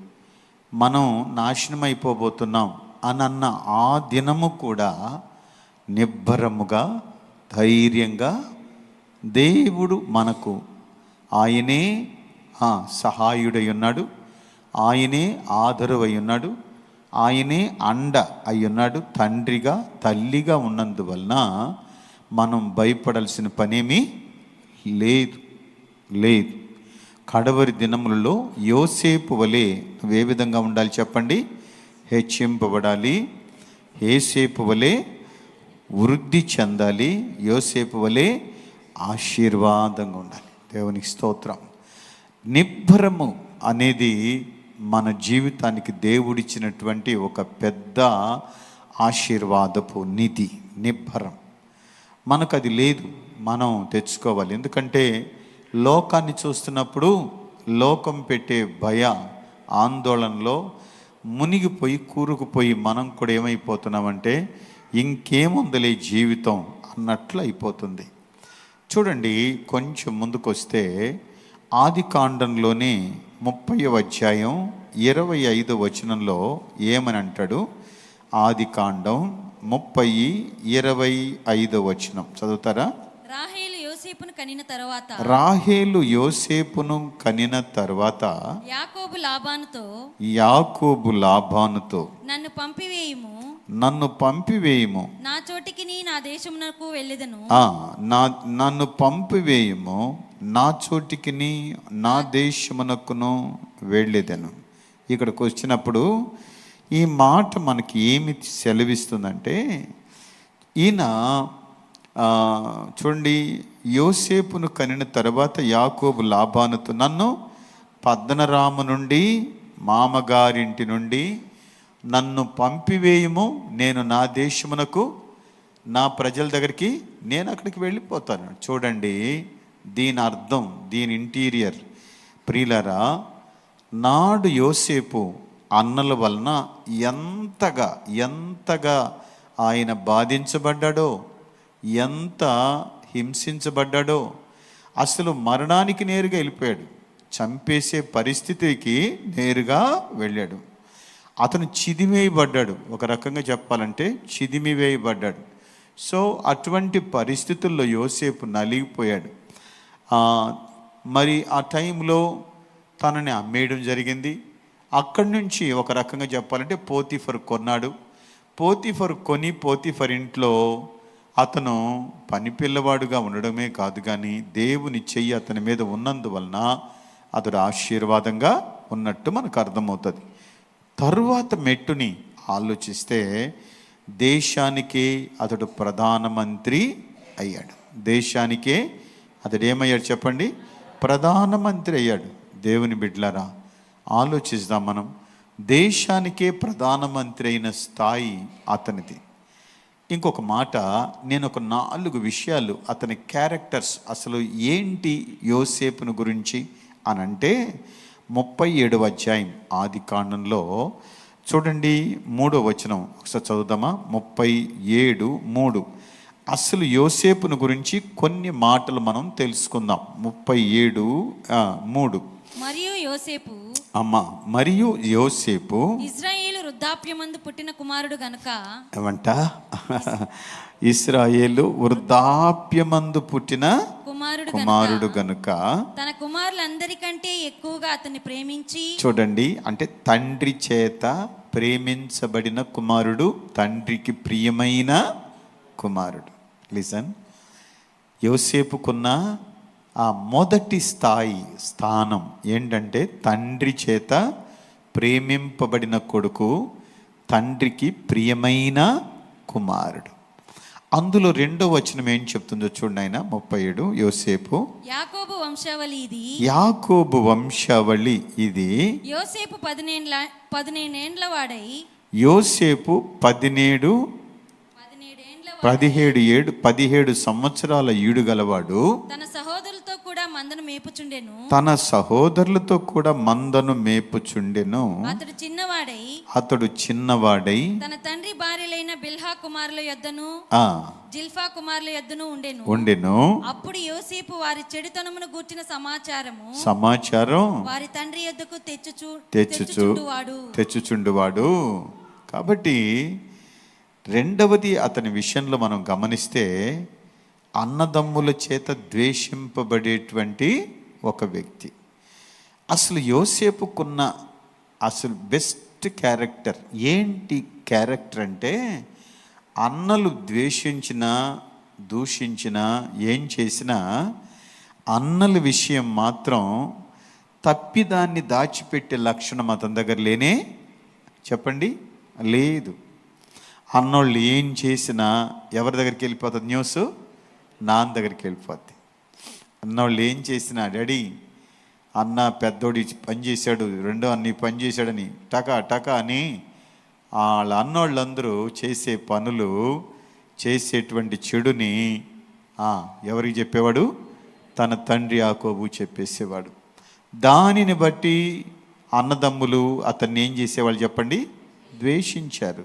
మనం నాశనం అయిపోబోతున్నాం అన్న ఆ దినము కూడా నిబ్బరముగా, ధైర్యంగా దేవుడు మనకు ఆయనే సహాయుడై ఉన్నాడు, ఆయనే ఆదరువై ఉన్నాడు, ఆయనే అండ అయి ఉన్నాడు. తండ్రిగా, తల్లిగా ఉన్నందువలన మనం భయపడాల్సిన పనేమీ లేదు. కడవరి దినములలో యోసేపు వలె నువ్వు ఏ విధంగా ఉండాలి చెప్పండి? హెచ్చింపబడాలి, యోసేపు వలె వృద్ధి చెందాలి, యోసేపు వలె ఆశీర్వాదంగా ఉండాలి. దేవునికి స్తోత్రం. నిబ్బరము అనేది మన జీవితానికి దేవుడిచ్చినటువంటి ఒక పెద్ద ఆశీర్వాదపు నిధి. నిబ్బరం మనకు అది లేదు, మనం తెచ్చుకోవాలి. ఎందుకంటే లోకాన్ని చూస్తున్నప్పుడు లోకం పెట్టే భయ ఆందోళనలో మునిగిపోయి కూరుకుపోయి మనం కూడా ఏమైపోతున్నామంటే ఇంకేముందిలే జీవితం అన్నట్లు అయిపోతుంది. చూడండి, కొంచెం ముందుకొస్తే ఆది కాండంలోని 30వ అధ్యాయం 25వ వచనంలో ఏమని అంటాడు? ఆది కాండం 30:25 వచనం చదువుతారా? రాహేలు యోసేపును కనిన తరువాత రాహేలు యోసేపును కనిన తర్వాత యాకోబు లాబానుతో నన్ను పంపివేయుము, నా చోటికి నా దేశమునకు వెళ్ళెదను. నన్ను పంపివేయుము, నా చోటికి నా దేశమునకును వెళ్ళేదను. ఇక్కడికి వచ్చినప్పుడు ఈ మాట మనకి ఏమి సెలవిస్తుందంటే, ఈయన చూడండి, యోసేపును కనిన తర్వాత యాకోబు లాబానుతో నన్ను పద్దనరాము నుండి, మామగారింటి నుండి నన్ను పంపివేయము, నేను నా దేశమునకు, నా ప్రజల దగ్గరికి నేను అక్కడికి వెళ్ళిపోతాను. చూడండి దీని అర్థం, దీని ఇంటీరియర్. ప్రియులారా, నాడు యోసేపు అన్నల వలన ఎంతగా ఆయన బాధించబడ్డాడో, ఎంత హింసించబడ్డాడో, అసలు మరణానికి నేరుగా వెళ్ళిపోయాడు. చంపేసే పరిస్థితికి నేరుగా వెళ్ళాడు. అతను చిదిమేయబడ్డాడు, ఒక రకంగా చెప్పాలంటే చిదిమివేయబడ్డాడు. సో అటువంటి పరిస్థితుల్లో యోసేపు నలిగిపోయాడు. మరి ఆ టైంలో తనని అమ్మేయడం జరిగింది. అక్కడి నుంచి ఒక రకంగా చెప్పాలంటే పోతీఫర్ కొన్నాడు. పోతీఫర్ కొని పోతీఫర్ ఇంట్లో అతను పని పిల్లవాడుగా ఉండడమే కాదు, కానీ దేవుని చెయ్యి అతని మీద ఉన్నందువలన అతడు ఆశీర్వాదంగా ఉన్నట్టు మనకు అర్థమవుతుంది. తరువాత మెట్టుని ఆలోచిస్తే దేశానికే అతడు ప్రధానమంత్రి అయ్యాడు. దేశానికే అతడు ఏమయ్యాడు చెప్పండి? ప్రధానమంత్రి అయ్యాడు. దేవుని బిడ్డలారా, ఆలోచిద్దాం మనం. దేశానికే ప్రధానమంత్రి అయిన స్థాయి అతనిది. ఇంకొక మాట, నేను ఒక 4 విషయాలు అతని క్యారెక్టర్స్ అసలు ఏంటి యోసేపును గురించి అని అంటే, 37వ అధ్యాయం ఆది కాండంలో చూడండి 3వ వచనం ఒకసారి చదువుదామా? 37:3. అసలు యోసేపును గురించి కొన్ని మాటలు మనం తెలుసుకుందాం. 37:3. మరియు యోసేపు ఇశ్రాయేలు వృద్ధాప్యమందు పుట్టిన కుమారుడు గనుక, ఏమంట? ఇశ్రాయేలు వృద్ధాప్యమందు పుట్టిన కుమారుడు గనుక తన కుమారులందరికంటే ఎక్కువగా అతన్ని ప్రేమించి. చూడండి, అంటే తండ్రి చేత ప్రేమించబడిన కుమారుడు, తండ్రికి ప్రియమైన కుమారుడు. లిసన్, యోసేపుకున్న ఆ మొదటి స్థానం ఏంటంటే తండ్రి చేత ప్రేమింపబడిన కొడుకు, తండ్రికి ప్రియమైన కుమారుడు. అందులో 2వ వచనం ఏం చెప్తుందో చూడండి. ఆయన 37 యోసేపు యాకోబు వంశావళి ఇది. యోసేపు 17 వాడై, యోసేపు 17 సంవత్సరాల ఈడు గలవాడు. తన సహోదరులతో కూడా మందను మేపుచుండెను. అతడు చిన్నవాడై తన తండ్రి భార్యలైన బిల్హా కుమారుల యొద్దను జిల్ఫా కుమారుల యొద్దను ఉండెను. అప్పుడు యోసేపు వారి చెడుతనమును గూర్చిన సమాచారం వారి తండ్రి యొద్దకు తెచ్చుచుండువాడు. కాబట్టి రెండవది, అతని విషయంలో మనం గమనిస్తే అన్నదమ్ముల చేత ద్వేషింపబడేటువంటి ఒక వ్యక్తి. అసలు యోసేపుకున్న అసలు బెస్ట్ క్యారెక్టర్ ఏంటి? క్యారెక్టర్ అంటే అన్నలు ద్వేషించినా, దూషించినా, ఏం చేసినా అన్నల విషయం మాత్రం తప్పిదాన్ని దాచిపెట్టే లక్షణం అతని దగ్గర లేనే చెప్పండి, లేదు. అన్నోళ్ళు ఏం చేసినా ఎవరి దగ్గరికి వెళ్ళిపోతుంది న్యూస్? నాన్న దగ్గరికి వెళ్ళిపోద్ది. అన్నోళ్ళు ఏం చేసినా, డాడీ అన్న పెద్దోడి పని చేశాడు, రెండో అన్ని పని చేశాడని టకా అని వాళ్ళ అన్నోళ్ళందరూ చేసే పనులు, చేసేటువంటి చెడుని ఎవరికి చెప్పేవాడు? తన తండ్రి యాకోబు చెప్పేసేవాడు. దానిని బట్టి అన్నదమ్ములు అతన్ని ఏం చేసేవాళ్ళు చెప్పండి? ద్వేషించారు.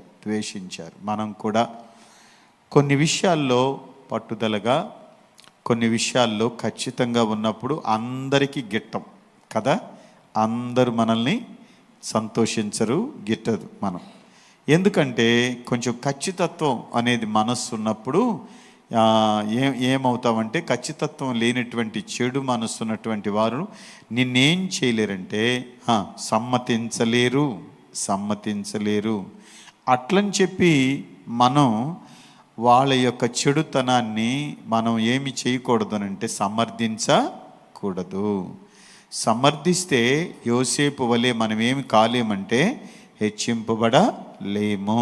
మనం కూడా కొన్ని విషయాల్లో పట్టుదలగా, కొన్ని విషయాల్లో ఖచ్చితంగా ఉన్నప్పుడు అందరికీ గిట్టం కదా. అందరూ మనల్ని సంతోషించరు, గిట్టదు మనం. ఎందుకంటే కొంచెం ఖచ్చితత్వం అనేది మనస్సు ఉన్నప్పుడు ఏమవుతామంటే, ఖచ్చితత్వం లేనటువంటి చెడు మనస్సు ఉన్నటువంటి వారు నిన్నేం చేయలేరంటే సమ్మతించలేరు. అట్లని చెప్పి మనం వాళ్ళ యొక్క చెడుతనాన్ని మనం ఏమి చేయకూడదు అంటే సమర్థించకూడదు. సమర్థిస్తే యోసేపు వలె మనం ఏమి కాలేమంటే హెచ్చింపబడలేము,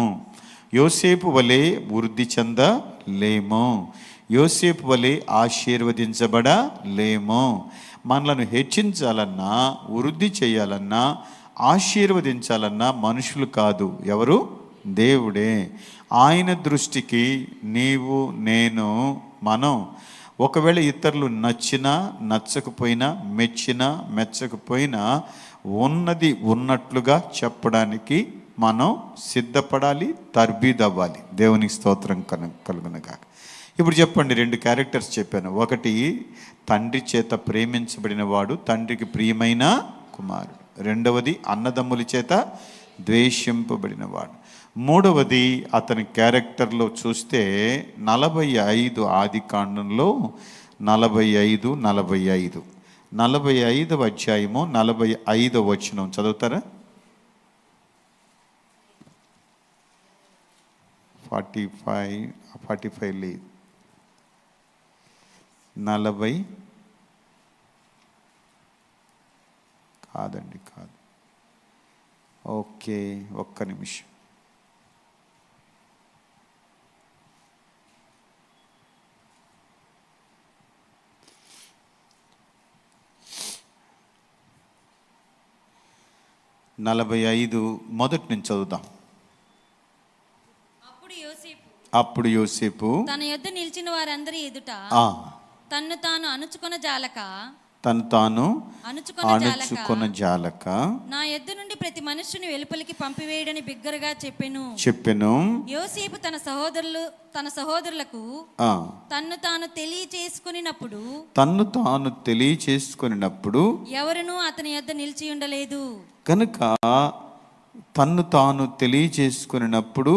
యోసేపు వలె వృద్ధి చెందలేము, యోసేపు వలె ఆశీర్వదించబడలేము. మనలను హెచ్చించాలన్నా, వృద్ధి చేయాలన్నా, ఆశీర్వదించాలన్నా మనుషులు కాదు, ఎవరు? దేవుడే. ఆయన దృష్టికి నీవు, నేను, మనం ఒకవేళ ఇతరులు నచ్చినా నచ్చకపోయినా, మెచ్చినా మెచ్చకపోయినా ఉన్నది ఉన్నట్లుగా చెప్పడానికి మనం సిద్ధపడాలి, తర్బీదవ్వాలి. దేవునికి స్తోత్రం కలుగునుగాక. ఇప్పుడు చెప్పండి, 2 క్యారెక్టర్స్ చెప్పాను. ఒకటి తండ్రి చేత ప్రేమించబడిన వాడు, తండ్రికి ప్రియమైన కుమారుడు. రెండవది అన్నదమ్ముల చేత ద్వేషింపబడినవాడు. మూడవది అతని క్యారెక్టర్లో చూస్తే 45 ఆదికాండంలో 45 అధ్యాయము 45 వచనం చదువుతారా? 45 లేదు, 40 కాదండి, కాదు. ఓకే, ఒక్క నిమిషం. నలభై 45 మొదటి నుంచి చదువుదాం. అప్పుడు యోసేపు తన యొద్ద నిలిచిన వారందరి ఎదుట తన్ను తాను అణుచుకొన జాలక నా యొద్ద నుండి ప్రతి మనుష్యుని వెలుపలికి పంపివేయడని బిగ్గరగా చెప్పెను. యోసేపు తన సహోదరులకు తన్ను తాను తెలియచేసుకునినప్పుడు ఎవరునూ అతని యొద్ద నిలిచి ఉండలేదు. కనుక తన్ను తాను తెలియచేసుకునినప్పుడు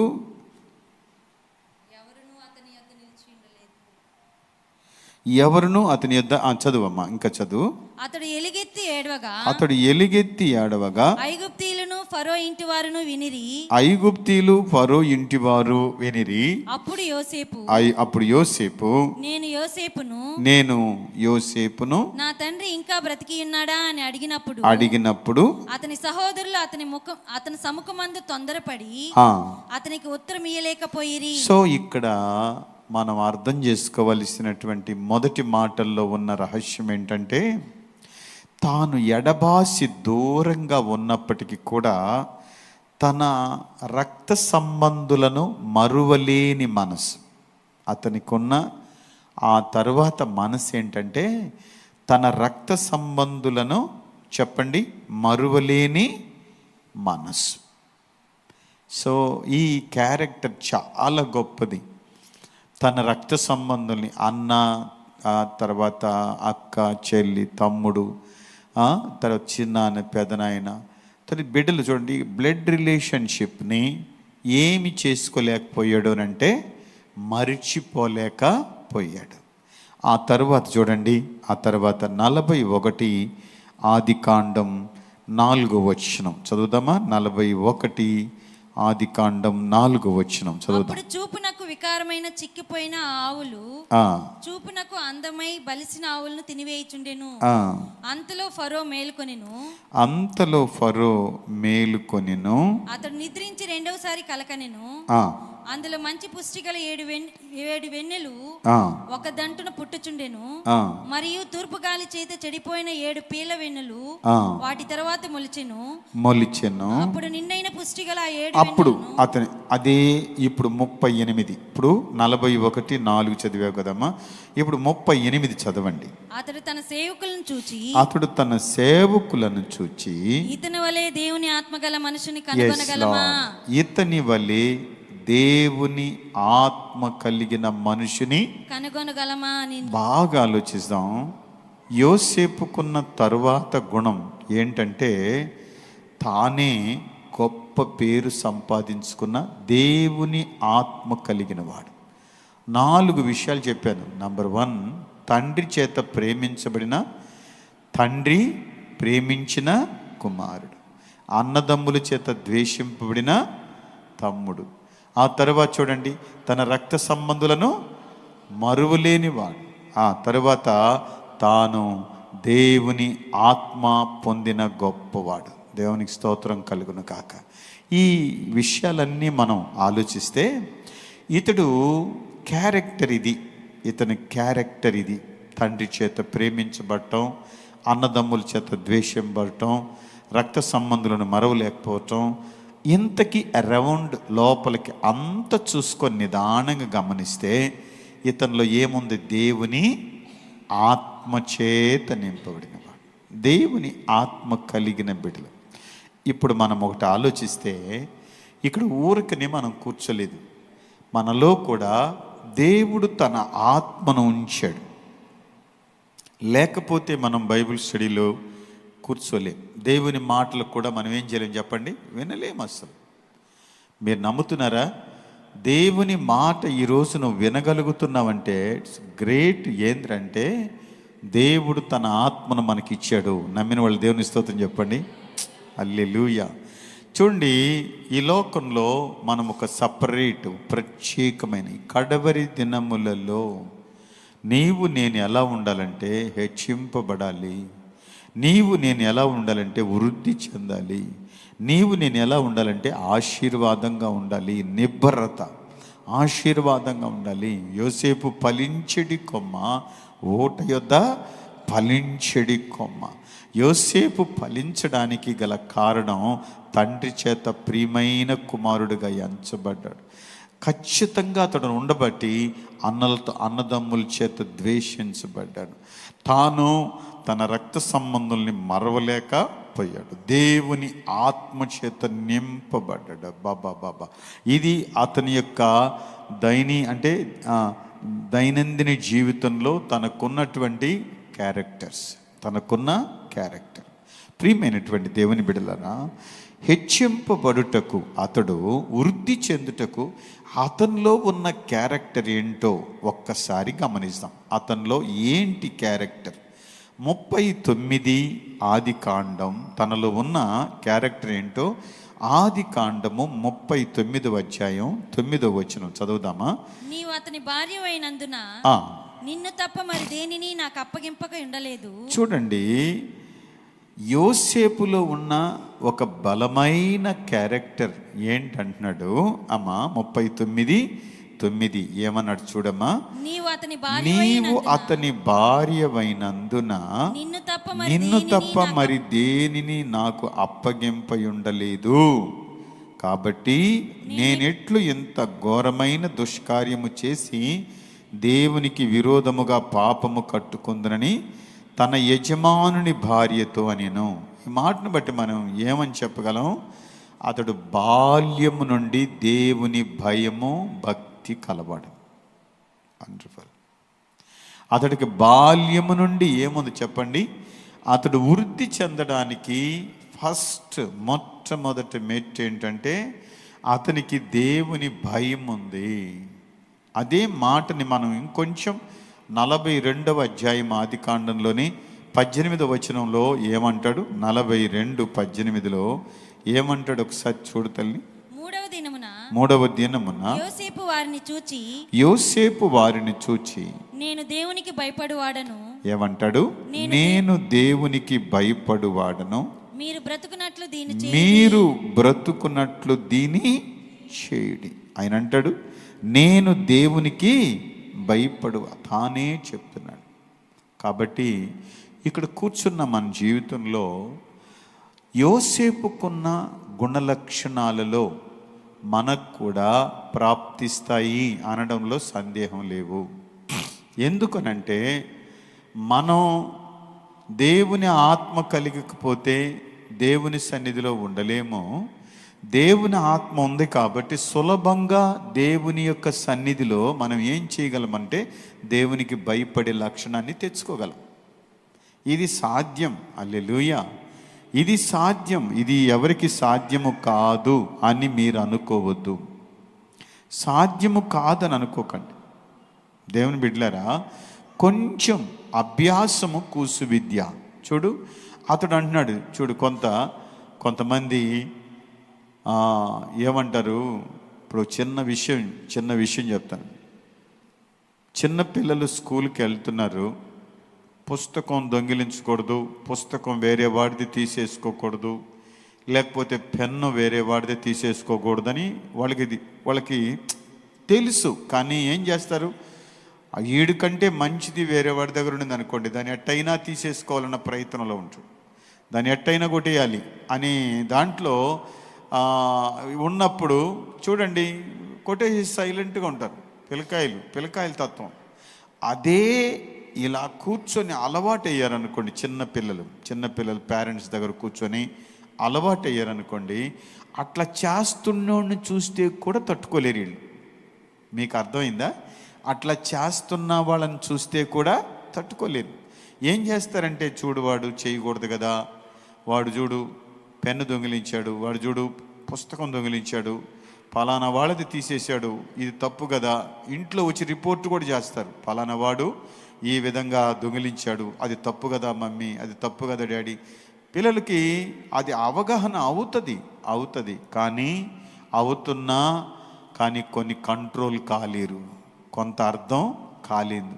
ఎవరును అతని యొద్ద చదువమ్మా, ఇంకా చదువు. అతడు ఎలుగెత్తి ఏడవగా ఐగుప్తీయులను ఫరో ఇంటివారు వినిరి. అప్పుడు యోసేపు నేను యోసేపును నా తండ్రి ఇంకా బ్రతికి ఉన్నాడా అని అడిగినప్పుడు అతని సహోదరులు అతని సముఖమందు తొందరపడి అతనికి ఉత్తరం ఇయ్యలేకపోయిరి. సో ఇక్కడ మనం అర్థం చేసుకోవలసినటువంటి మొదటి మాటల్లో ఉన్న రహస్యం ఏంటంటే, తాను ఎడబాసి దూరంగా ఉన్నప్పటికీ కూడా తన రక్త సంబంధులను మరువలేని మనసు అతనికి ఉన్న. ఆ తరువాత మనసు ఏంటంటే, తన రక్త సంబంధులను చెప్పండి మరువలేని మనసు. సో ఈ క్యారెక్టర్ చాలా గొప్పది. తన రక్త సంబంధుల్ని, అన్న, తర్వాత అక్క, చెల్లి, తమ్ముడు, తర్వాత చిన్నాన్న, పెదనాయన, తర్వాత బిడ్డలు. చూడండి, బ్లడ్ రిలేషన్షిప్ని ఏమి చేసుకోలేకపోయాడు అంటే మరిచిపోలేకపోయాడు. ఆ తర్వాత చూడండి, ఆ తర్వాత 41 ఆదికాండం 4వ వచనం చదువుదామా? 41 ఆదికాండం 4వ వచనం చదువుదాం. చూపునకు వికారమైన చిక్కిపోయిన ఆవులు చూపునకు అందమై బలిసిన ఆవులను తినివేయుచుండెను. అంతలో ఫరో మేలుకొనెను. అతడు నిద్రించి రెండవసారి కలకనెను. అందులో మంచి పుష్టిగల 7 వెన్నెలు ఒక దంటున పుట్టుచుండెను. మరియు తూర్పు గాలి చేత చెడిపోయిన 7 పీల వెన్నెలు వాటి తర్వాత మొలిచెను. అప్పుడు నిండైన పుష్టిగల 7 అప్పుడు అతని అదే ఇప్పుడు 38 ఇప్పుడు 41:4 చదివావు కదమ్మా, ఇప్పుడు 38 చదవండి. అతడు తన సేవకులను చూచి ఇతని వలె దేవుని ఆత్మగల మనుషుని కనుగొనగలమా? ఇతని వలె దేవుని ఆత్మ కలిగిన మనుషుని కనుగొనగలమా అని బాగా ఆలోచిద్దాం. యోసేపుకున్న తరువాత గుణం ఏంటంటే తానే గొప్ప పేరు సంపాదించుకున్న దేవుని ఆత్మ కలిగిన వాడు. 4 విషయాలు చెప్పాను. నంబర్ 1, తండ్రి చేత ప్రేమించబడిన తండ్రి, ప్రేమించిన కుమారుడు, అన్నదమ్ముల చేత ద్వేషింపబడిన తమ్ముడు. ఆ తర్వాత చూడండి, తన రక్త సంబంధులను మరువలేనివాడు. ఆ తర్వాత తాను దేవుని ఆత్మ పొందిన గొప్పవాడు. దేవునికి స్తోత్రం కలుగును కాక. ఈ విషయాలన్నీ మనం ఆలోచిస్తే ఇతడు క్యారెక్టర్ ఇది, ఇతని క్యారెక్టర్ ఇది. తండ్రి చేత ప్రేమించబడటం, అన్నదమ్ముల చేత ద్వేషింపబడటం, రక్త సంబంధులను మరవలేకపోవటం, ఇంతకీ అరౌండ్ లోపలికి అంత చూసుకొని నిదానంగా గమనిస్తే ఇతనిలో ఏముంది? దేవుని ఆత్మచేత నింపబడినవాడు, దేవుని ఆత్మ కలిగిన బిడ్డలు. ఇప్పుడు మనం ఒకటి ఆలోచిస్తే ఇక్కడ ఊరికనే మనం కూర్చోలేదు, మనలో కూడా దేవుడు తన ఆత్మను ఉంచాడు. లేకపోతే మనం బైబిల్ స్టడీలో కూర్చోలేం, దేవుని మాటలు కూడా మనం ఏం చేయలేం చెప్పండి, వినలేం అసలు. మీరు నమ్ముతున్నారా? దేవుని మాట ఈరోజు నువ్వు వినగలుగుతున్నావంటే ఇట్స్ గ్రేట్. ఏంటంటే దేవుడు తన ఆత్మను మనకిచ్చాడు. నమ్మిన వాళ్ళు దేవుని స్తోత్రం చెప్పండి. హల్లెలూయా. చూడండి, ఈ లోకంలో మనం ఒక సపరేట్ ప్రత్యేకమైన కడవరి దినములలో నీవు నేను ఎలా ఉండాలంటే హెచ్చింపబడాలి, నీవు నేను ఎలా ఉండాలంటే వృద్ధి చెందాలి, నీవు నేను ఎలా ఉండాలంటే ఆశీర్వాదంగా ఉండాలి, నిబ్బరత ఆశీర్వాదంగా ఉండాలి. యోసేపు ఫలించెడి కొమ్మ, ఓట యొద్ద ఫలించెడి కొమ్మ. యోసేపు ఫలించడానికి గల కారణం తండ్రి చేత ప్రియమైన కుమారుడిగా ఎంచబడ్డాడు. ఖచ్చితంగా అతడు ఉండబట్టి అన్నదమ్ముల చేత ద్వేషించబడ్డాడు. తాను తన రక్త సంబంధుల్ని మరవలేకపోయాడు. దేవుని ఆత్మ చేత నింపబడ్డాడు. బాబా, ఇది అతని యొక్క దైనందిన జీవితంలో తనకున్నటువంటి క్యారెక్టర్. ప్రియమైనటువంటి దేవుని బిడ్డలారా, హెచ్చింపబడుటకు, అతడు వృద్ధి చెందుటకు అతనిలో ఉన్న క్యారెక్టర్ ఏంటో ఒక్కసారి గమనిస్తాం. అతనిలో ఏంటి క్యారెక్టర్? 39 ఆదికాండం, తనలో ఉన్న క్యారెక్టర్ ఏంటో ఆదికాండము 39వ అధ్యాయం 9వ వచనం చదువుదామా? నీవు అతని భార్య అయినందున నిన్ను తప్ప మరి దేనిని నాకు అప్పగింపక ఉండలేదు. చూడండి, యోసేపులో ఉన్న ఒక బలమైన క్యారెక్టర్ ఏంటంటున్నాడు అమ్మా. 39:9 ఏమన్నాడు చూడమ్మా? నీవు అతని భార్యవైనందున నిన్ను తప్ప మరి దేనిని నాకు అప్పగింపై ఉండలేదు. కాబట్టి నేనెట్లు ఎంత ఘోరమైన దుష్కార్యము చేసి దేవునికి విరోధముగా పాపము కట్టుకుందునని తన యజమానుని భార్యతో అనేను. ఈ మాటను బట్టి మనం ఏమని చెప్పగలం? అతడు బాల్యము నుండి దేవుని భయము భక్తి కలవాడు. వండర్ఫుల్. అతడికి బాల్యము నుండి ఏముంది చెప్పండి? అతడు వృద్ధి చెందడానికి మొట్టమొదటి మెట్టు ఏంటంటే అతనికి దేవుని భయం ఉంది. అదే మాటని మనం ఇంకొంచెం 42వ అధ్యాయం ఆదికాండంలోని 18వ వచనంలో ఏమంటాడు? 42:18లో ఏమంటాడు? ఒకసారి చూడు తల్లి. మూడవ దినమున యోసేపు వారిని చూచి నేను దేవునికి భయపడువాడను. ఏమంటాడు? నేను దేవునికి భయపడువాడను. మీరు బ్రతుకున్నట్లు దీని చేయుడి. ఆయన అంటాడు నేను దేవునికి భయపడు, తానే చెప్తున్నాడు. కాబట్టి ఇక్కడ కూర్చున్న మన జీవితంలో యోసేపుకున్న గుణలక్షణాలలో మనకు కూడా ప్రాప్తిస్తాయి అనడంలో సందేహం లేవు. ఎందుకనంటే మనం దేవుని ఆత్మ కలిగకపోతే దేవుని సన్నిధిలో ఉండలేము. దేవుని ఆత్మ ఉంది కాబట్టి సులభంగా దేవుని యొక్క సన్నిధిలో మనం ఏం చేయగలమంటే దేవునికి భయపడే లక్షణాన్ని తెచ్చుకోగలం. ఇది సాధ్యం. హల్లెలూయా. ఇది సాధ్యం. ఇది ఎవరికి సాధ్యము కాదు అని మీరు అనుకోవద్దు. సాధ్యము కాదని అనుకోకండి. దేవుని బిడ్డలారా, కొంచెం అభ్యాసము కూసు విద్య. చూడు, అతడు అంటున్నాడు, చూడు, కొంతమంది ఏమంటారు, ఇప్పుడు చిన్న విషయం చెప్తాను. చిన్న పిల్లలు స్కూల్కి వెళ్తున్నారు, పుస్తకం దొంగిలించకూడదు, పుస్తకం వేరే వాడిది తీసేసుకోకూడదు, లేకపోతే పెన్ను వేరే వాడిది తీసేసుకోకూడదని వాళ్ళకి తెలుసు. కానీ ఏం చేస్తారు, ఈడు కంటే మంచిది వేరే వాడి దగ్గర ఉండింది అనుకోండి, దాన్ని ఎట్టయినా తీసేసుకోవాలన్న ప్రయత్నంలో ఉంటాడు, దాన్ని ఎట్టయినా కొట్టేయాలి అని దాంట్లో ఉన్నప్పుడు చూడండి, కొట్టేసి సైలెంట్గా ఉంటారు. పిల్లకాయల తత్వం అదే. ఇలా కూర్చొని అలవాటు అయ్యారనుకోండి, చిన్నపిల్లలు పేరెంట్స్ దగ్గర కూర్చొని అలవాటు అయ్యారనుకోండి, అట్లా చేస్తున్నోడిని చూస్తే కూడా తట్టుకోలేరు వీళ్ళు. మీకు అర్థమైందా? అట్లా చేస్తున్న వాళ్ళని చూస్తే కూడా తట్టుకోలేరు. ఏం చేస్తారంటే, చూడు వాడు చేయకూడదు కదా, వాడు చూడు పెన్ను దొంగిలించాడు, వాడు చూడు పుస్తకం దొంగిలించాడు, పలానా వాళ్ళది తీసేశాడు, ఇది తప్పు కదా. ఇంట్లో వచ్చి రిపోర్ట్ కూడా చేస్తారు, పలానా వాడు ఈ విధంగా దొంగిలించాడు, అది తప్పు కదా మమ్మీ, అది తప్పు కదా డాడీ. పిల్లలకి అది అవగాహన అవుతుంది కానీ కొన్ని కంట్రోల్ కాలేరు, కొంత అర్థం కాలేదు.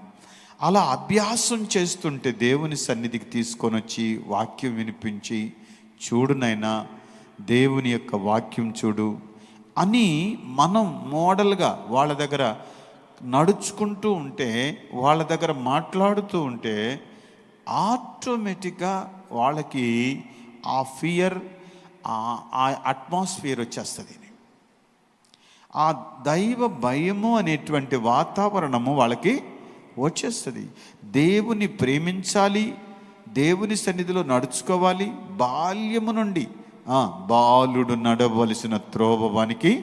అలా అభ్యాసం చేస్తుంటే దేవుని సన్నిధికి తీసుకొని వచ్చి వాక్యం వినిపించి, చూడు నైనా దేవుని యొక్క వాక్యం చూడు అని మనం మోడల్గా వాళ్ళ దగ్గర నడుచుకుంటూ ఉంటే, వాళ్ళ దగ్గర మాట్లాడుతూ ఉంటే ఆటోమేటిక్గా వాళ్ళకి ఆ ఫియర్, ఆ అట్మాస్ఫియర్ వచ్చేస్తుంది. ఆ దైవ భయము అనేటువంటి వాతావరణము వాళ్ళకి వచ్చేస్తుంది. దేవుని ప్రేమించాలి, దేవుని సన్నిధిలో నడుచుకోవాలి. బాల్యము నుండి బాలుడు నడవలసిన త్రోవ వానికి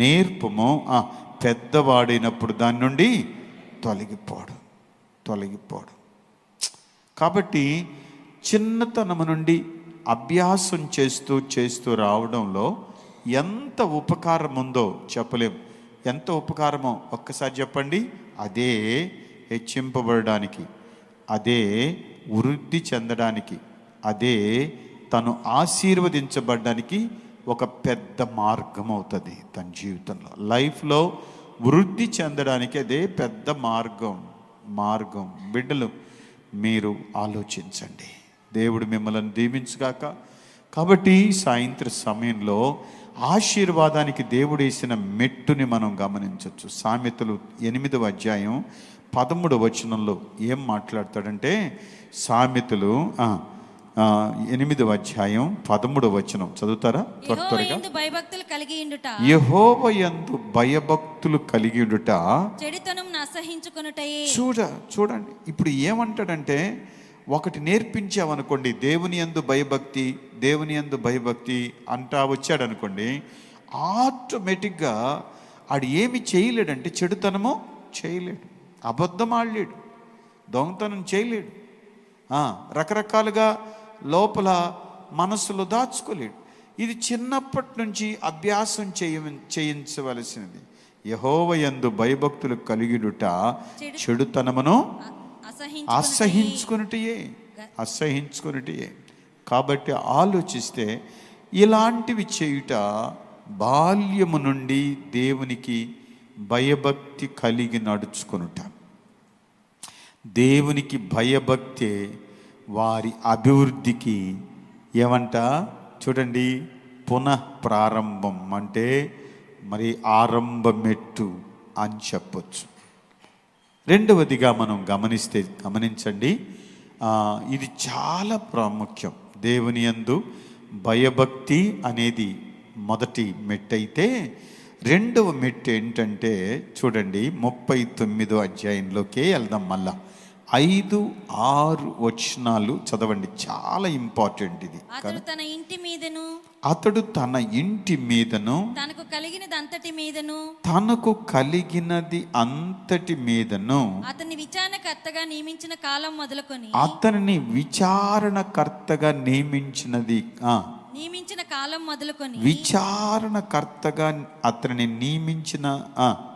నేర్పము, పెద్దవాడైనప్పుడు దాని నుండి తొలగిపోడు. కాబట్టి చిన్నతనము నుండి అభ్యాసం చేస్తూ రావడంలో ఎంత ఉపకారం ఉందో చెప్పలేం. ఎంత ఉపకారమో ఒక్కసారి చెప్పండి. అదే హెచ్చింపబడడానికి, అదే వృద్ధి చెందడానికి, అదే తను ఆశీర్వదించబడడానికి ఒక పెద్ద మార్గం అవుతుంది తన జీవితంలో. లైఫ్లో వృద్ధి చెందడానికి అదే పెద్ద మార్గం. బిడ్డలు, మీరు ఆలోచించండి. దేవుడు మిమ్మల్ని దీవించుగాక. కాబట్టి సాయంత్రం సమయంలో ఆశీర్వాదానికి దేవుడు వేసిన మెట్టుని మనం గమనించవచ్చు. సామెతలు 8వ అధ్యాయం 13వ వచనంలో ఏం మాట్లాడతాడంటే, సామెతలు 8వ అధ్యాయం 13వ వచనం చదువుతారా త్వరగా? యెహోవా యందు భయభక్తులు కలిగి ఉండుట చెడుతనమును అసహించుకొనుటయే. చూడండి, ఇప్పుడు ఏమంటాడంటే, ఒకటి నేర్పించామనుకోండి, దేవుని యందు భయభక్తి అంటా వచ్చాడు అనుకోండి, ఆటోమేటిక్గా ఆడు ఏమి చేయలేడంటే, చెడుతనము చేయలేడు, అబద్ధం ఆడలేడు, దొంగతనం చేయలేడు, రకరకాలుగా లోపల మనసులో దాచుకోలేడు. ఇది చిన్నప్పటి నుంచి అభ్యాసం చేయించవలసినది. యెహోవా యందు భయభక్తులు కలిగిడుట చెడుతనమును అసహించుకొనుటయే. కాబట్టి ఆలోచిస్తే ఇలాంటివి చేయుట బాల్యము నుండి దేవునికి భయభక్తి కలిగి నడుచుకొనుట. దేవునికి భయభక్తే వారి అభివృద్ధికి చూడండి, పునః ప్రారంభం అంటే మరి ఆరంభమెట్టు అని చెప్పొచ్చు. రెండవదిగా మనం గమనించండి, ఇది చాలా ప్రాముఖ్యం. దేవుని యందు భయభక్తి అనేది మొదటి మెట్టు అయితే, రెండవ మెట్టు ఏంటంటే చూడండి, 39వ అధ్యాయంలోకే వెళ్దాం. మళ్ళా 5, 6 వచనాలు చదవండి, చాలా ఇంపార్టెంట్ ఇది. అతడు తన ఇంటి మీదను, అతడు తన ఇంటి మీదను, తనకు కలిగినది అంతటి మీదను, తనకు కలిగినది అంతటి మీదను, అతన్ని విచారణకర్తగా నియమించిన కాలం మొదలుకొని, అతనిని విచారణకర్తగా నియమించిన కాలం మొదలుకొని, విచారణకర్తగా అతనిని నియమించిన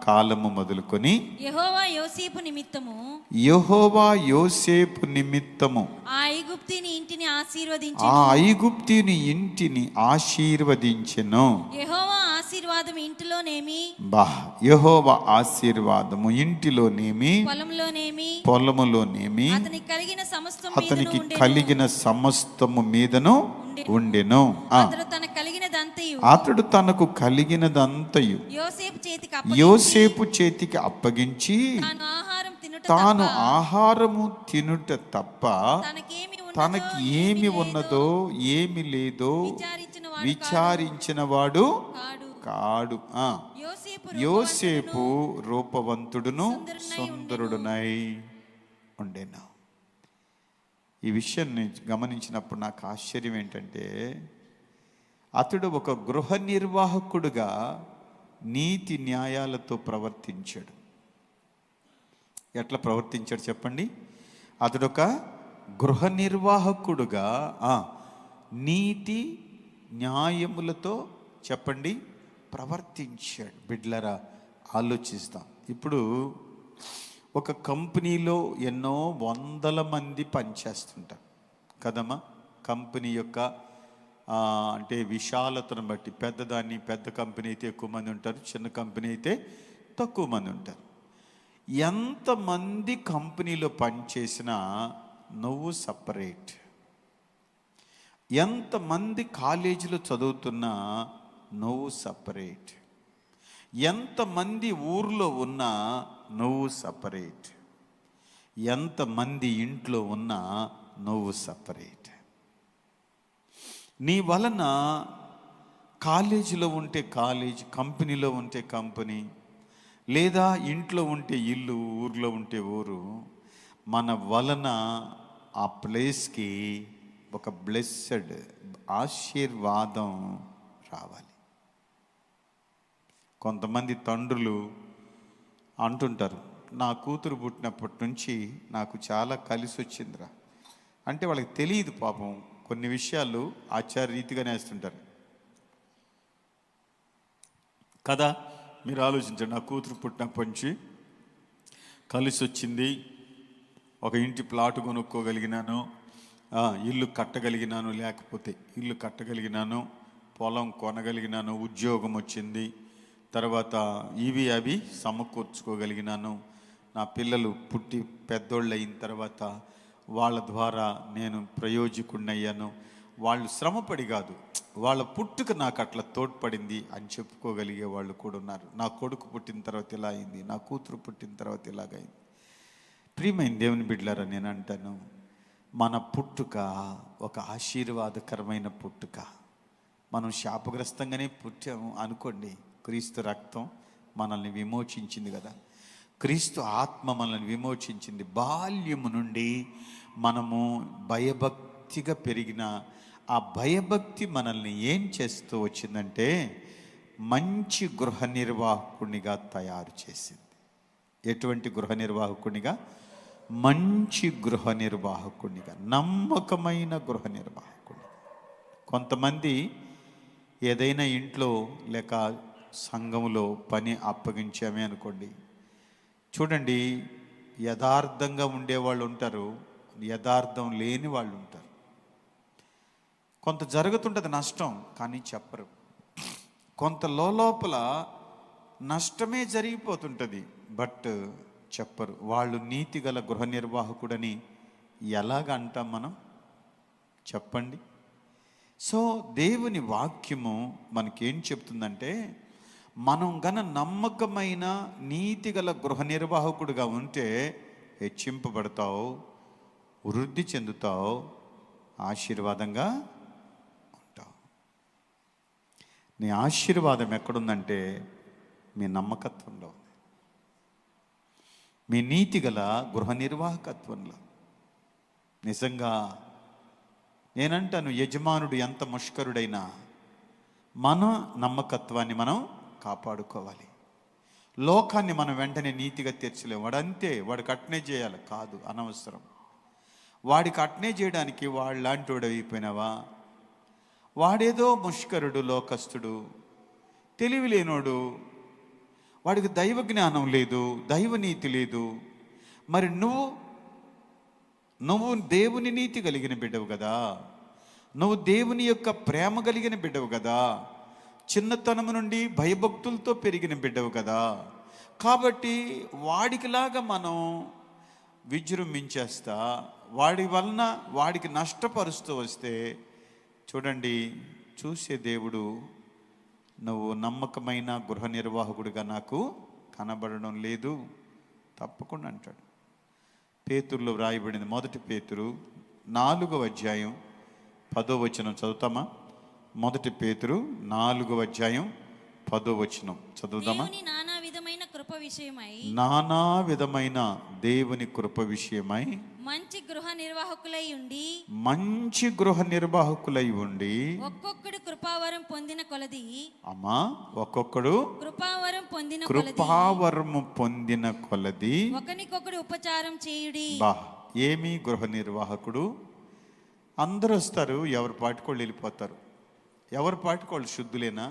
కాలము మొదలుకొని, యెహోవా యోసేపు నిమిత్తము, యెహోవా యోసేపు నిమిత్తము ఆ ఐగుప్తీని ఇంటిని ఆశీర్వదించెను. యెహోవా ఆశీర్వాదం ఇంటిలోనేమి, యెహోవా ఆశీర్వాదము ఇంటిలోనేమి, పొలములోనేమి, అతనికి కలిగిన సమస్తము మీదను ఉండెను. అతడు తనకు కలిగినదంతయు యోసేపు చేతికి అప్పగించి, తాను ఆహారము తినుట తప్ప తనకి ఏమి ఉన్నదో ఏమి లేదో విచారించిన వాడు కాడు. యోసేపు రూపవంతుడును సుందరుడునై ఉండెను. ఈ విషయాన్ని గమనించినప్పుడు నాకు ఆశ్చర్యం ఏంటంటే, అతడు ఒక గృహ నిర్వాహకుడుగా నీతి న్యాయాలతో ప్రవర్తించాడు. ఎట్లా ప్రవర్తించాడు చెప్పండి? అతడు ఒక గృహ నిర్వాహకుడుగా నీతి న్యాయములతో చెప్పండి ప్రవర్తించాడు. బిడ్లరా, ఆలోచిస్తాం. ఇప్పుడు ఒక కంపెనీలో ఎన్నో వందల మంది పనిచేస్తుంటారు కదమ్మా. కంపెనీ యొక్క అంటే విశాలతను బట్టి, పెద్ద కంపెనీ అయితే ఎక్కువ మంది ఉంటారు, చిన్న కంపెనీ అయితే తక్కువ మంది ఉంటారు. ఎంతమంది కంపెనీలో పనిచేసినా నువ్వు సపరేట్. ఎంతమంది కాలేజీలో చదువుతున్నా నువ్వు సపరేట్. ఎంతమంది ఊర్లో ఉన్నా నువ్వు సపరేట్. ఎంతమంది ఇంట్లో ఉన్నా నువ్వు సపరేట్. నీ వలన కాలేజీలో ఉంటే కాలేజ్, కంపెనీలో ఉంటే కంపెనీ, లేదా ఇంట్లో ఉంటే ఇల్లు, ఊర్లో ఉంటే ఊరు, మన వలన ఆ ప్లేస్కి ఒక బ్లెస్సెడ్ ఆశీర్వాదం రావాలి. కొంతమంది తండ్రులు అంటుంటారు, నా కూతురు పుట్టినప్పటి నుంచి నాకు చాలా కలిసి వచ్చిందిరా అంటే వాళ్ళకి తెలియదు పాపం. కొన్ని విషయాలు ఆచార్య రీతిగానే వేస్తుంటారు కదా. మీరు ఆలోచించండి, నా కూతురు పుట్టినప్పటి నుంచి కలిసి వచ్చింది, ఒక ఇంటి ప్లాట్ కొనుక్కోగలిగినాను, ఇల్లు కట్టగలిగినాను, లేకపోతే ఇల్లు కట్టగలిగినాను, పొలం కొనగలిగినాను, ఉద్యోగం వచ్చింది, తర్వాత ఇవి అవి సమకూర్చుకోగలిగినాను, నా పిల్లలు పుట్టి పెద్దోళ్ళు అయిన తర్వాత వాళ్ళ ద్వారా నేను ప్రయోజకుడినయ్యాను, వాళ్ళు శ్రమపడి కాదు, వాళ్ళ పుట్టుక నాకు అట్లా తోడ్పడింది అని చెప్పుకోగలిగే వాళ్ళు కూడా ఉన్నారు. నా కొడుకు పుట్టిన తర్వాత ఇలా అయింది, నా కూతురు పుట్టిన తర్వాత ఇలాగైంది. ప్రియమైన దేవుని బిడ్డలారా, నేను అంటాను, మన పుట్టుక ఒక ఆశీర్వాదకరమైన పుట్టుక. మనం శాపగ్రస్తంగానే పుట్టాము అనుకోండి, క్రీస్తు రక్తం మనల్ని విమోచించింది కదా, క్రీస్తు ఆత్మ మనల్ని విమోచించింది. బాల్యము నుండి మనము భయభక్తిగా పెరిగిన ఆ భయభక్తి మనల్ని ఏం చేస్తూ వచ్చిందంటే మంచి గృహ నిర్వాహకునిగా తయారు చేసింది. ఎటువంటి గృహ నిర్వాహకునిగా? మంచి గృహ నిర్వాహకునిగా, నమ్మకమైన గృహ నిర్వాహకుని. కొంతమంది ఏదైనా ఇంట్లో లేక సంఘములో పని అప్పగించామే అనుకోండి, చూడండి, యథార్థంగా ఉండేవాళ్ళు ఉంటారు, యథార్థం లేని వాళ్ళు ఉంటారు. కొంత జరుగుతుంటుంది నష్టం, కానీ చెప్పరు. కొంత లోపల నష్టమే జరిగిపోతుంటుంది, బట్ చెప్పరు. వాళ్ళు నీతిగల గృహ నిర్వాహకుడని ఎలాగ అంటాం మనం చెప్పండి? సో దేవుని వాక్యము మనకేం చెప్తుందంటే, మనం నమ్మకమైన నీతిగల గృహ నిర్వాహకుడిగా ఉంటే హెచ్చింపబడతావు, వృద్ధి చెందుతావు, ఆశీర్వాదంగా ఉంటావు. నీ ఆశీర్వాదం ఎక్కడుందంటే మీ నమ్మకత్వంలో, మీ నీతిగల గృహ నిర్వాహకత్వంలో. నిజంగా నేనంటాను, యజమానుడు ఎంత ముష్కరుడైనా మన నమ్మకత్వాన్ని మనం కాపాడుకోవాలి. లోకాన్ని మనం వెంటనే నీతిగా తీర్చలేము. వాడు అంతే, వాడికి అట్నే చేయాలి కాదు, అనవసరం. వాడికి అట్నే చేయడానికి లాంటి వాడు అయిపోయినావా? వాడేదో ముష్కరుడు, లోకస్తుడు, తెలివి లేనోడు, వాడికి దైవ జ్ఞానం లేదు, దైవనీతి లేదు. మరి నువ్వు దేవుని నీతి కలిగిన బిడ్డవు కదా, నువ్వు దేవుని యొక్క ప్రేమ కలిగిన బిడ్డవు కదా, చిన్నతనము నుండి భయభక్తులతో పెరిగిన బిడ్డవు కదా. కాబట్టి వాడికిలాగా మనం విజృంభించేస్తా, వాడి వలన వాడికి నష్టపరుస్తూ వస్తే చూడండి, చూసే దేవుడు నువ్వు నమ్మకమైన గృహ నిర్వాహకుడిగా నాకు కనబడడం లేదు తప్పకుండా అంటాడు. పేతురులో వ్రాయబడింది, 1 పేతురు 4వ అధ్యాయం 10వ వచనం చదువుతామా? 1 పేతురు 4వ అధ్యాయం 10వ వచనం చదువుతామా? నానా విధమైన దేవుని కృప విషయమై మంచి గృహ నిర్వాహకులై ఉండి ఒక్కొక్కడు కృపావరం పొందిన కొలది, అమ్మా ఒక్కొక్కడు కృపావరము పొందిన కొలది ఒకనికొకడు ఉపచారం చేయుడి. ఏమి గృహ నిర్వాహకుడు? అందరూ వస్తారు, ఎవరి పాటికోళ్ళు వెళ్ళిపోతారు. ఎవరి పాటికోళ్ళు శుద్ధులేనా?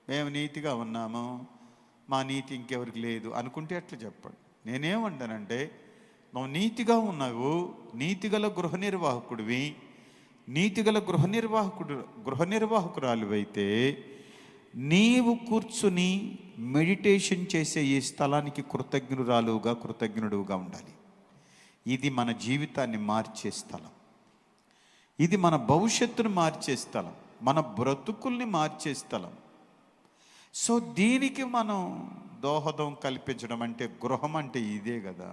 మేము నీతిగా ఉన్నాము, మా నీతి ఇంకెవరికి లేదు అనుకుంటే ఎట్లా చెప్పండి? నేనేమంటానంటే, నువ్వు నీతిగా ఉన్నావు, నీతిగల గృహ నిర్వాహకుడివి, నీతిగల గృహ నిర్వాహకురాలు అయితే నీవు కూర్చుని మెడిటేషన్ చేసే ఈ స్థలానికి కృతజ్ఞుడుగా ఉండాలి. ఇది మన జీవితాన్ని మార్చే స్థలం, ఇది మన భవిష్యత్తును మార్చే స్థలం, మన బ్రతుకుల్ని మార్చే స్థలం. సో దీనికి మనం దోహదం కల్పించడం అంటే, గృహం అంటే ఇదే కదా.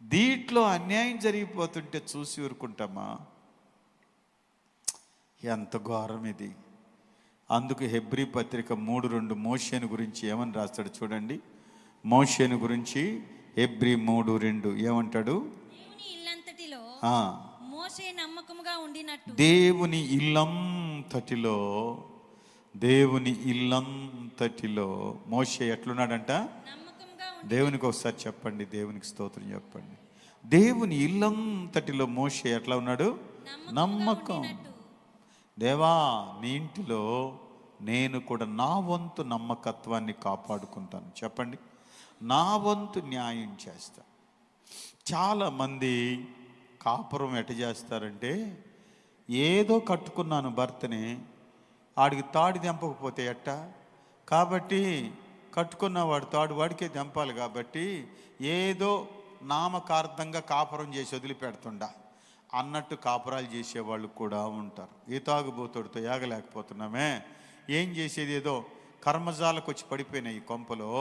దీంట్లో అన్యాయం జరిగిపోతుంటే చూసి ఊరుకుంటామా? ఎంత ఘోరం ఇది. అందుకు హెబ్రీ పత్రిక 3:2 మోషేను గురించి ఏమని రాస్తాడు చూడండి. మోషేను గురించి హెబ్రీ 3:2 ఏమంటాడు? దేవుని ఇల్లంతటిలో మోషే ఎట్లున్నాడంట? దేవునికి ఒకసారి చెప్పండి, దేవునికి స్తోత్రం చెప్పండి. దేవుని ఇల్లంతటిలో మోషే ఎట్లా ఉన్నాడు? నమ్మకం. దేవా, నీ ఇంటిలో నేను కూడా నా వంతు నమ్మకత్వాన్ని కాపాడుకుంటాను. చెప్పండి, నా వంతు న్యాయం చేస్తా. చాలామంది కాపురం ఎట చేస్తారంటే, ఏదో కట్టుకున్నాను భర్తని, ఆడికి తాడు తెంపకపోతే ఎట్ట, కాబట్టి కట్టుకున్నవాడు తాడు వాడికే తెంపాలి, కాబట్టి ఏదో నామకార్థంగా కాపురం చేసి వదిలిపెడుతుండా అన్నట్టు కాపురాలు చేసేవాళ్ళు కూడా ఉంటారు. ఈ తాగుబోతుడితో ఏగలేకపోతున్నామే, ఏం చేసేది, ఏదో కర్మజాలకు వచ్చి పడిపోయినాయి ఈ కొంపలో,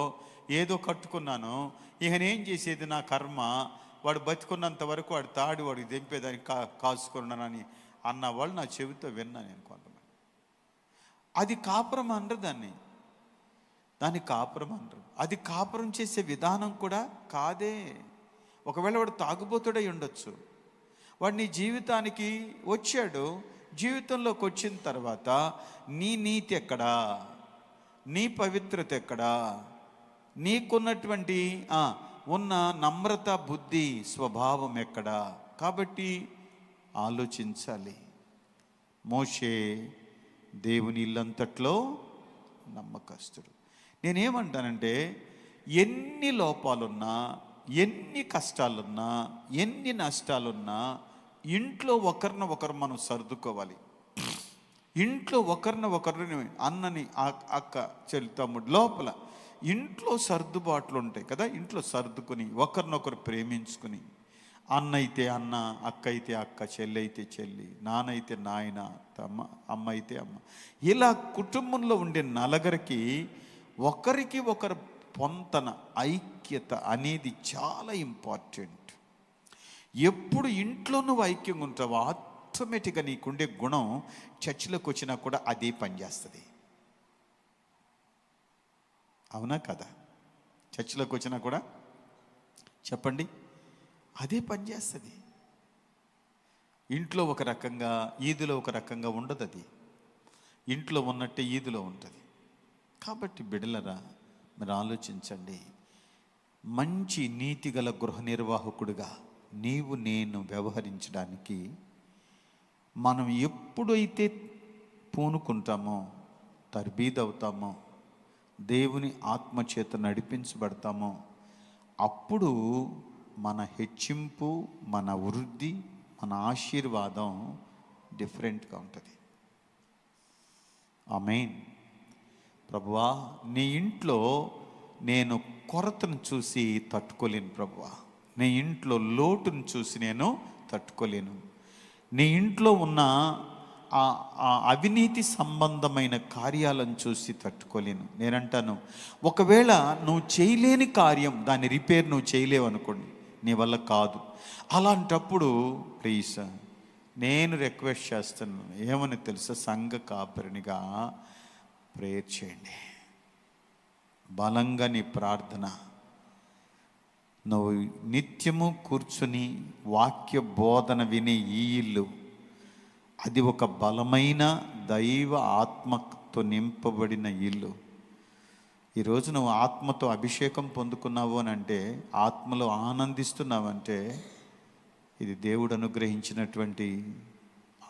ఏదో కట్టుకున్నాను, ఇక నేం చేసేది, నా కర్మ, వాడు బతుకున్నంత వరకు వాడు తాడు వాడికి తెంపేదానికి కాసుకున్నానని అన్నవాళ్ళు నా చెవితో విన్నా నేను కొంతమంది. అది కాపురం అనరు, దాన్ని కాపురం అనరు. అది కాపురం చేసే విధానం కూడా కాదే. ఒకవేళ వాడు తాగుబోతుడై ఉండొచ్చు, వాడు నీ జీవితానికి వచ్చాడు, జీవితంలోకి వచ్చిన తర్వాత నీ నీతి ఎక్కడా, నీ పవిత్రత ఎక్కడా, నీకున్నటువంటి ఉన్న నమ్రత, బుద్ధి, స్వభావం ఎక్కడా? కాబట్టి ఆలోచించాలి. మోషే దేవుని ఇల్లంతట్లో నమ్మకస్తుడు. నేనేమంటానంటే, ఎన్ని లోపాలున్నా, ఎన్ని కష్టాలున్నా, ఎన్ని నష్టాలున్నా ఇంట్లో ఒకరినొకరు మనం సర్దుకోవాలి. ఇంట్లో ఒకరిని అన్నని, అక్క, చెల్లి, తమ్ముడు లోపల ఇంట్లో సర్దుబాట్లు ఉంటాయి కదా. ఇంట్లో సర్దుకుని ఒకరినొకరు ప్రేమించుకుని, అన్న అయితే అన్న, అక్క అయితే అక్క, చెల్లి అయితే చెల్లి, నాన్న అయితే నాయన, అమ్మ అయితే అమ్మ, ఇలా కుటుంబంలో ఉండే నలుగురికి ఒకరికి ఒకరు పొంతన, ఐక్యత అనేది చాలా ఇంపార్టెంట్. ఎప్పుడు ఇంట్లో నువ్వు ఐక్యంగా ఉంటావో ఆటోమేటిక్గా నీకుండే గుణం చర్చిలోకి వచ్చినా కూడా అదే పనిచేస్తుంది. అవునా కదా? చర్చిలోకి వచ్చినా కూడా చెప్పండి, అదే పనిచేస్తుంది. ఇంట్లో ఒక రకంగా, ఈదులో ఒక రకంగా ఉండదు. అది ఇంట్లో ఉన్నట్టే ఈదులో ఉంటుంది. కాబట్టి బిడ్డలరా, మీరు ఆలోచించండి. మంచి నీతిగల గృహ నిర్వాహకుడిగా నీవు నేను వ్యవహరించడానికి మనం ఎప్పుడైతే పూనుకుంటామో, తర్బీదవుతామో, దేవుని ఆత్మచేత నడిపించబడతామో, అప్పుడు మన హెచ్చింపు, మన వృద్ధి, మన ఆశీర్వాదం డిఫరెంట్గా ఉంటుంది. ఆమేన్. ప్రభువా, నీ ఇంట్లో నేను కొరతను చూసి తట్టుకోలేను ప్రభువా. నీ ఇంట్లో లోటును చూసి నేను తట్టుకోలేను. నీ ఇంట్లో ఉన్న ఆ అవినీతి సంబంధమైన కార్యాలను చూసి తట్టుకోలేను. నేనంటాను, ఒకవేళ నువ్వు చేయలేని కార్యం, దాని రిపేర్ నువ్వు చేయలేవు అనుకోండి, నీ వల్ల కాదు. అలాంటప్పుడు ప్లీజ్ నేను రిక్వెస్ట్ చేస్తున్నాను, ఏమని తెలుసా? సంఘ కాపరినిగా ప్రేయర్ చేయండి. బలంగా నీ ప్రార్థన, నువ్వు నిత్యము కూర్చుని వాక్య బోధన వినే ఈ ఇల్లు, అది ఒక బలమైన దైవ ఆత్మతో నింపబడిన ఇల్లు. ఈరోజు నువ్వు ఆత్మతో అభిషేకం పొందుకున్నావు అని అంటే, ఆత్మలో ఆనందిస్తున్నావంటే, ఇది దేవుడు అనుగ్రహించినటువంటి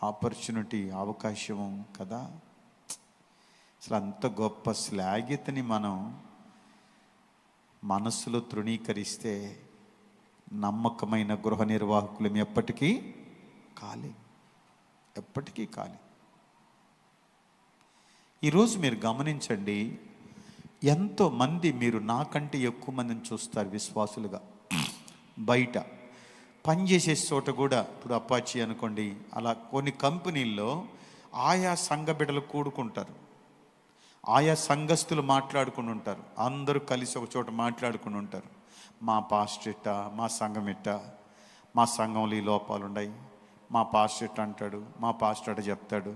ఆపర్చునిటీ, అవకాశం కదా. అసలు అంత గొప్ప శ్లాఘ్యతని మనం మనస్సులో తృణీకరిస్తే నమ్మకమైన గృహ నిర్వాహకులు ఎప్పటికీ కాలే. ఈరోజు మీరు గమనించండి, ఎంతోమంది, మీరు నాకంటే ఎక్కువ మందిని చూస్తారు విశ్వాసులుగా. బయట పనిచేసే చోట కూడా, ఇప్పుడు అపాచీ అనుకోండి, అలా కొన్ని కంపెనీల్లో ఆయా సంఘ బిడ్డలు కూడుకుంటారు, ఆయా సంఘస్థులు మాట్లాడుకుని ఉంటారు, అందరూ కలిసి ఒక చోట మాట్లాడుకుని ఉంటారు. మా పాస్టర్ ఇట్ట, మా సంఘం ఇట్ట, మా సంఘంలో ఈ లోపాలు ఉన్నాయి, మా పాస్టర్ ఇట్ట అంటాడు, మా పాస్టర్ అట్ట చెప్తాడు,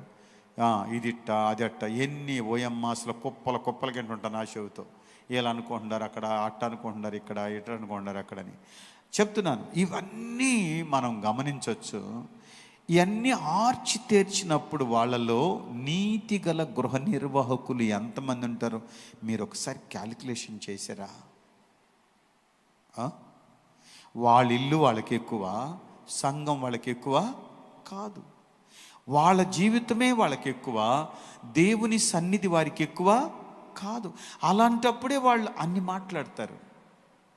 ఇది ఇట్ట అది అట్ట, ఎన్ని ఓయమ్మ అసలు కుప్పలకి ఉంటాను ఆ చెవితో. వీళ్ళు అనుకుంటున్నారు అక్కడ, అట్ట అనుకుంటున్నారు ఇక్కడ, ఇట్ట అనుకుంటున్నారు అక్కడని చెప్తున్నాను. ఇవన్నీ మనం గమనించవచ్చు. ఇవన్నీ ఆర్చి తెరిచినప్పుడు వాళ్ళలో నీతి గల గృహ నిర్వాహకులు ఎంతమంది ఉంటారు మీరు ఒకసారి క్యాలిక్యులేషన్ చేశారా? వాళ్ళ ఇల్లు వాళ్ళకి ఎక్కువ, సంఘం వాళ్ళకి ఎక్కువ కాదు. వాళ్ళ జీవితమే వాళ్ళకి ఎక్కువ, దేవుని సన్నిధి వారికి ఎక్కువ కాదు. అలాంటప్పుడే వాళ్ళు అన్ని మాట్లాడతారు.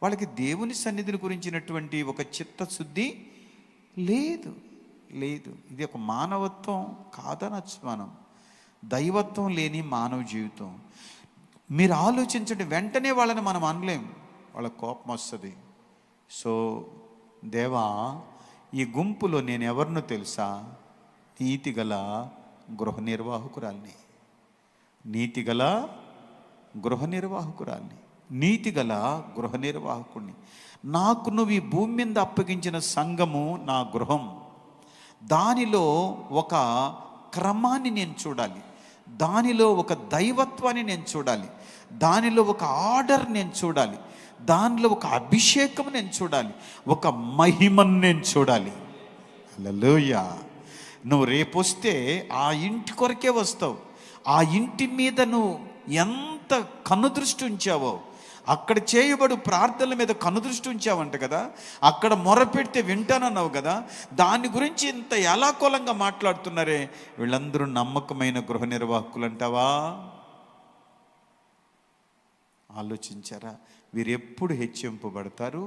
వాళ్ళకి దేవుని సన్నిధిని గురించినటువంటి ఒక చిత్తశుద్ధి లేదు. ఇది ఒక మానవత్వం కాదనొచ్చు మనం, దైవత్వం లేని మానవ జీవితం. మీరు ఆలోచించండి, వెంటనే వాళ్ళని మనం అనలేం, వాళ్ళ కోపం వస్తుంది. సో దేవా, ఈ గుంపులో నేను ఎవరినో తెలుసా? నీతిగల గృహ నిర్వాహకురాల్ని, నీతిగల గృహ నిర్వాహకుడిని. నాకు నువ్వు ఈ భూమి మీద అప్పగించిన సంఘము నా గృహం. దానిలో ఒక క్రమాన్ని నేను చూడాలి, దానిలో ఒక దైవత్వాన్ని నేను చూడాలి, దానిలో ఒక ఆర్డర్ నేను చూడాలి, దానిలో ఒక అభిషేకం నేను చూడాలి, ఒక మహిమను నేను చూడాలి. హల్లెలూయా. నువ్వు రేపు వస్తే ఆ ఇంటి కొరకే వస్తావు. ఆ ఇంటి మీద నువ్వు ఎంత కనుదృష్టి ఉంచావో, అక్కడ చేయబడు ప్రార్థనల మీద కనుదృష్టి ఉంచావంట కదా, అక్కడ మొరపెడితే వింటానన్నావు కదా, దాని గురించి ఇంత ఎలాకోలంగా మాట్లాడుతున్నారే, వీళ్ళందరూ నమ్మకమైన గృహ నిర్వాహకులు అంటావా? ఆలోచించారా? వీరెప్పుడు హెచ్చింపబడతారు?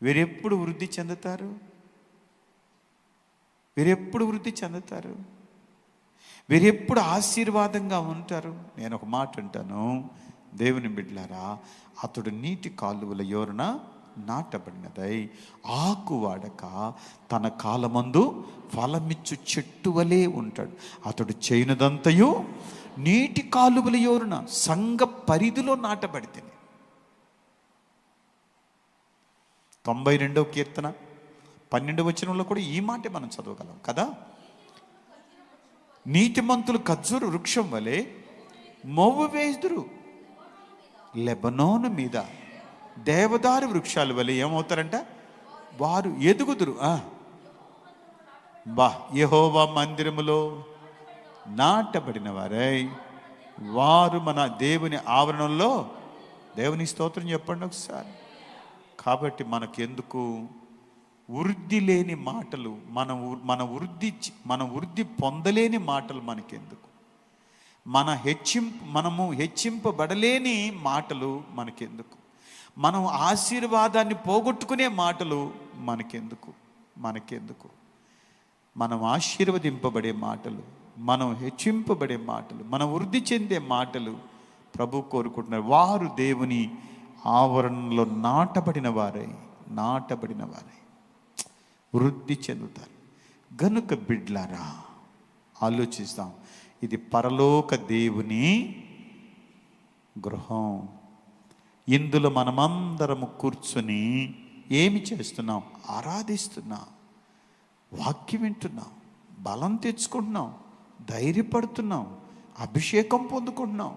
వీరెప్పుడు వృద్ధి చెందుతారు? వీరెప్పుడు ఆశీర్వాదంగా ఉంటారు? నేను ఒక మాట అంటాను, దేవుని బిడ్డలారా, అతడు నీటి కాలువల యోరన నాటబడినదై ఆకు వాడక తన కాలమందు ఫలమిచ్చు చెట్టు వలె ఉంటాడు. అతడు చేయనదంతయు నీటి కాలువల యోరన, సంఘ పరిధిలో నాటబడితే. 92వ కీర్తన 12వ వచనంలో కూడా ఈ మాటే మనం చదవగలం కదా. నీతిమంతులు ఖర్జూరు వృక్షం వలె మొవ్వు వేదురు, లెబనోను మీద దేవదారు వృక్షాల వలె ఏమవుతారంట, వారు ఎదుగుదురు. యెహోవా మందిరములో నాటబడిన వారై వారు మన దేవుని ఆవరణంలో, దేవుని స్తోత్రం చెప్పండి ఒకసారి. కాబట్టి మనకెందుకు వృద్ధి లేని మాటలు, మన వృద్ధి పొందలేని మాటలు మనకెందుకు, మనము హెచ్చింపబడలేని మాటలు మనకెందుకు, మనం ఆశీర్వాదాన్ని పోగొట్టుకునే మాటలు మనకెందుకు. మనం ఆశీర్వదింపబడే మాటలు, మనం హెచ్చింపబడే మాటలు, మనం వృద్ధి చెందే మాటలు ప్రభు కోరుకుంటున్నారు. వారు దేవుని ఆవరణలో నాటబడిన వారై వృద్ధి చెందుతారు. గనుక బిడ్లారా ఆలోచిస్తాం, ఇది పరలోక దేవుని గృహం. ఇందులో మనమందరము కూర్చొని ఏమి చేస్తున్నాం? ఆరాధిస్తున్నాం, వాక్యం వింటున్నాం, బలం తెచ్చుకుంటున్నాం, ధైర్యపడుతున్నాం, అభిషేకం పొందుకుంటున్నాం,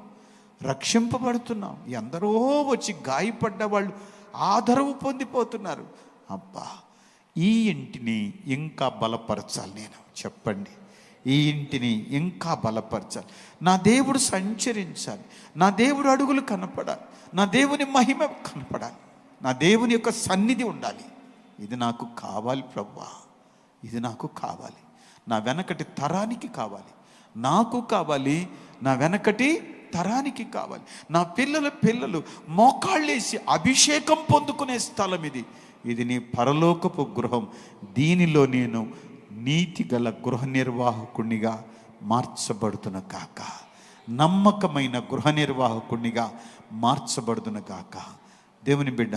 రక్షింపబడుతున్నాం. ఎందరో వచ్చి గాయపడ్డ వాళ్ళు ఆదరవు పొందిపోతున్నారు. అబ్బా, ఈ ఇంటిని ఇంకా బలపరచాలి. నేను చెప్పండి, ఈ ఇంటిని ఇంకా బలపరచాలి. నా దేవుడు సంచరించాలి, నా దేవుడు అడుగులు కనపడాలి, నా దేవుని మహిమ కనపడాలి, నా దేవుని యొక్క సన్నిధి ఉండాలి. ఇది నాకు కావాలి ప్రభువా, ఇది నాకు కావాలి, నా వెనకటి తరానికి కావాలి, నాకు కావాలి, నా వెనకటి తరానికి కావాలి. నా పిల్లలు మోకాళ్ళేసి అభిషేకం పొందుకునే స్థలం ఇది నీ పరలోకపు గృహం. దీనిలో నేను నీతి గల గృహ నిర్వాహకునిగా మార్చబడుతున్న కాక, నమ్మకమైన గృహ నిర్వాహకునిగా మార్చబడుతున్న కాక. దేవుని బిడ్డ,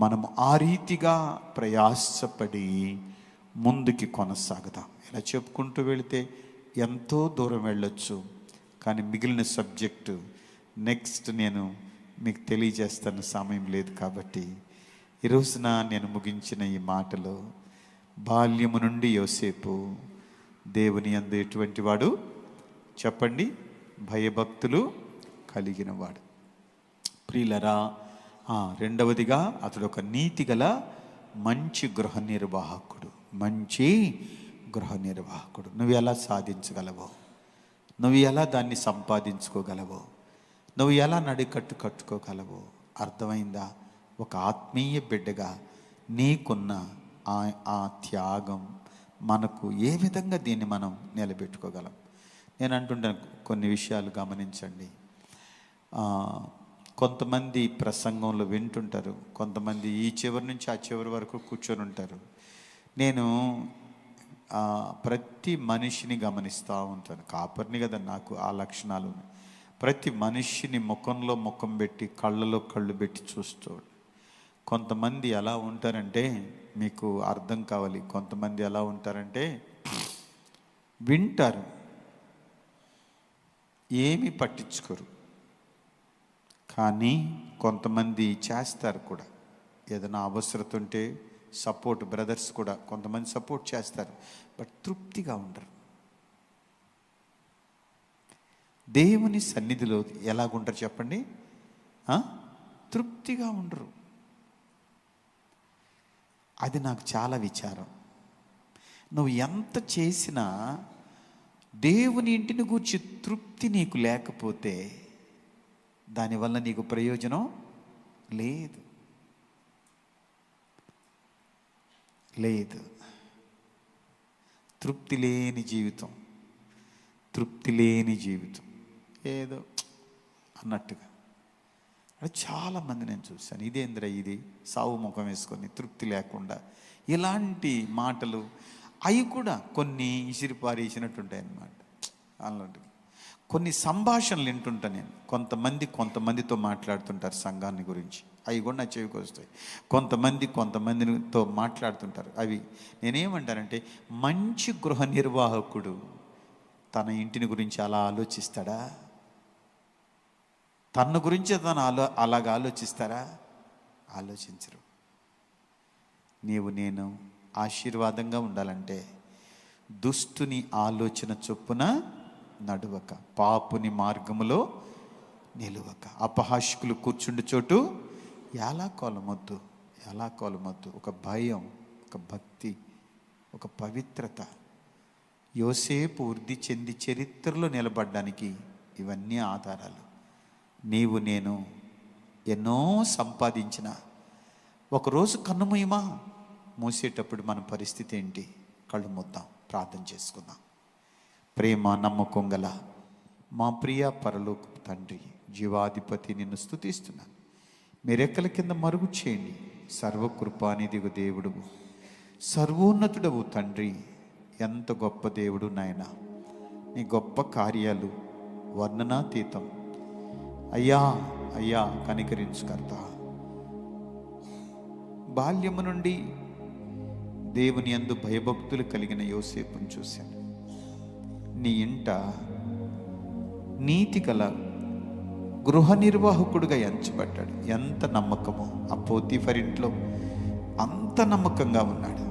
మనం ఆ రీతిగా ప్రయాసపడి ముందుకి కొనసాగుదాం. ఇలా చెప్పుకుంటూ వెళితే ఎంతో దూరం వెళ్ళొచ్చు, కానీ మిగిలిన సబ్జెక్టు నెక్స్ట్ నేను మీకు తెలియజేస్తున్న సమయం లేదు. కాబట్టి ఈరోజున నేను ముగించిన ఈ మాటలో, బాల్యము నుండి యోసేపు దేవుని యందు ఎటువంటి వాడు చెప్పండి? భయభక్తులు కలిగిన వాడు. ప్రియులరా, రెండవదిగా అతడు ఒక నీతి గల మంచి గృహ నిర్వాహకుడు. నువ్వు ఎలా సాధించగలవో, నువ్వు ఎలా దాన్ని సంపాదించుకోగలవో, నువ్వు ఎలా నడికట్టు కట్టుకోగలవో అర్థమైందా? ఒక ఆత్మీయ బిడ్డగా నీకున్న ఆ త్యాగం మనకు ఏ విధంగా దీన్ని మనం నిలబెట్టుకోగలం? నేను అంటుంటాను, కొన్ని విషయాలు గమనించండి. కొంతమంది ప్రసంగంలో వింటుంటారు, కొంతమంది ఈ చివరి నుంచి ఆ చివరి వరకు కూర్చొని ఉంటారు. నేను ప్రతి మనిషిని గమనిస్తూ ఉంటాను. కాపర్ని కదా, నాకు ఆ లక్షణాలు. ప్రతి మనిషిని ముఖంలో ముఖం పెట్టి, కళ్ళలో కళ్ళు పెట్టి చూస్తూ. కొంతమంది ఎలా ఉంటారంటే, మీకు అర్థం కావాలి, కొంతమంది ఎలా ఉంటారంటే వింటారు, ఏమీ పట్టించుకోరు. కానీ కొంతమంది చేస్తారు కూడా. ఏదైనా అవసరత ఉంటే సపోర్ట్, బ్రదర్స్ కూడా కొంతమంది సపోర్ట్ చేస్తారు, బట్ తృప్తిగా ఉండరు. దేవుని సన్నిధిలో ఎలాగుంటారు చెప్పండి? తృప్తిగా ఉండరు. అది నాకు చాలా విచారం. నువ్వు ఎంత చేసినా దేవుని ఇంటిని గూర్చి తృప్తి నీకు లేకపోతే దానివల్ల నీకు ప్రయోజనం లేదు. తృప్తి లేని జీవితం ఏదో అన్నట్టుగా. అది చాలామంది నేను చూశాను. ఇదేంద్ర ఇది సావు ముఖం వేసుకొని తృప్తి లేకుండా ఇలాంటి మాటలు, అవి కూడా కొన్ని ఇసిరిపారేసినట్టుంటాయి అన్నమాట. అలాంటివి కొన్ని సంభాషణలు వింటుంటాను నేను. కొంతమందితో మాట్లాడుతుంటారు సంఘాన్ని గురించి, అవి కూడా నా చెవికి వస్తాయి. కొంతమందితో మాట్లాడుతుంటారు. అవి నేనేమంటానంటే, మంచి గృహ నిర్వాహకుడు తన ఇంటిని గురించి అలా ఆలోచిస్తాడా? తన గురించి అలాగా ఆలోచిస్తారా? ఆలోచించరు. నేను ఆశీర్వాదంగా ఉండాలంటే దుష్టుని ఆలోచన చొప్పున నడువక, పాపుని మార్గములో నిలువక, అపహాషకులు కూర్చుండి చోటు ఎలా కొలమొద్దు, ఎలా కొలమొద్దు. ఒక భయం, ఒక భక్తి, ఒక పవిత్రత. యోసేపు వృద్ధి చెంది చరిత్రలో నిలబడ్డానికి ఇవన్నీ ఆధారాలు. నీవు నేను ఎన్నో సంపాదించిన ఒకరోజు కన్నుమూయమా, మూసేటప్పుడు మన పరిస్థితి ఏంటి? కళ్ళు మూద్దాం, ప్రార్థన చేసుకుందాం. ప్రేమ నమ్మకం గల మా ప్రియ పరలోకపు తండ్రి, జీవాధిపతి, నిన్ను స్తుతిస్తున్నాను. మీరెక్కల కింద మరుగు చేయండి. సర్వకృపానిధిగు దేవుడువు, సర్వోన్నతుడవు తండ్రి. ఎంత గొప్ప దేవుడు నాయన. నీ గొప్ప కార్యాలు వర్ణనాతీతం. అయ్యా అయ్యా కనికరించు కర్త. బాల్యము నుండి దేవుని యందు భయభక్తులు కలిగిన యోసేపును చూశాను. నీ ఇంట నీతి గల గృహ నిర్వాహకుడుగా ఎంచబడ్డాడు. ఎంత నమ్మకమో! ఆ పోతీఫర్ ఇంట్లో అంత నమ్మకంగా ఉన్నాడు.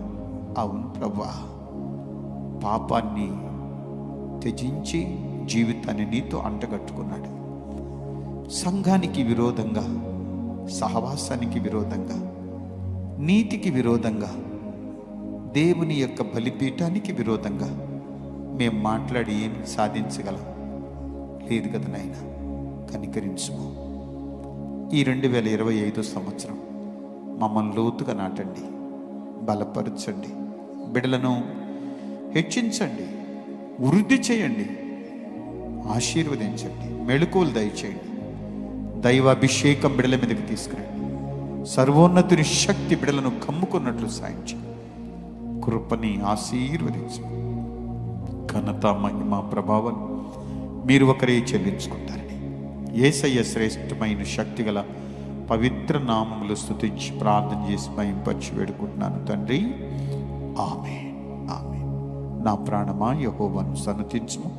అవును ప్రభువా, పాపాన్ని త్యజించి జీవితాన్ని నీతో అంటగట్టుకున్నాడు. సంఘానికి విరోధంగా, సహవాసానికి విరోధంగా, నీతికి విరోధంగా, దేవుని యొక్క బలిపీఠానికి విరోధంగా మేము మాట్లాడి ఏమి సాధించగలం? లేదు కదా నాయన. కనికరించుము. ఈ 2025 సంవత్సరం మమ్మల్ని లోతుగా నాటండి, బలపరచండి, బిడ్డలను హెచ్చించండి, వృద్ధి చేయండి, ఆశీర్వదించండి, మెళుకువలు దయచేయండి. దైవాభిషేకం బిడల మీదకి తీసుకురండి. సర్వోన్నతుని శక్తి బిడలను కమ్ముకున్నట్లు సాయించండి. కృపని ఆశీర్వదించు. ఘనత, మహిమ, ప్రభావం మీరు ఒకరే చెల్లించుకుంటారని యేసయ్య శ్రేష్టమైన శక్తి గల పవిత్ర నామములు స్తుతించి ప్రార్థన చేసి మహింపరచి వేడుకుంటున్నాను తండ్రి. ఆమేన్, ఆమేన్. నా ప్రాణమా యెహోవాను సన్నతించుము,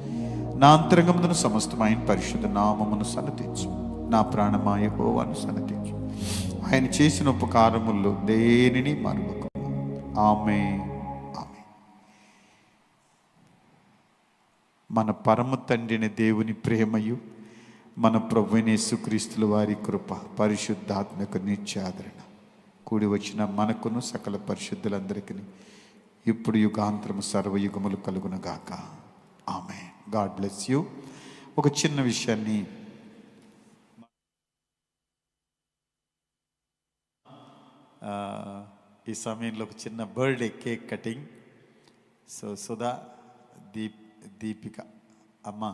నా అంతరంగమును సమస్తమైన పరిశుద్ధ నామమును సన్నతించుము. నా ప్రాణమా యెహోవాను సన్నతించు, ఆయన చేసిన ఉపకారముల్లో దేనిని మరువకు. ఆమేన్, ఆమేన్. మన పరమ తండ్రిని దేవుని ప్రేమయు, మన ప్రభువైన యేసుక్రీస్తుల వారి కృప, పరిశుద్ధాత్మక నిత్యాదరణ కూడి వచ్చిన మనకును సకల పరిశుద్ధులందరికీ ఇప్పుడు యుగాంతరము సర్వయుగములు కలుగునుగాక. ఆమేన్. God bless you. ఒక చిన్న విషయాన్ని ఈ సమయంలో ఒక చిన్న birthday cake cutting. So Sudha, Deepika అమ్మ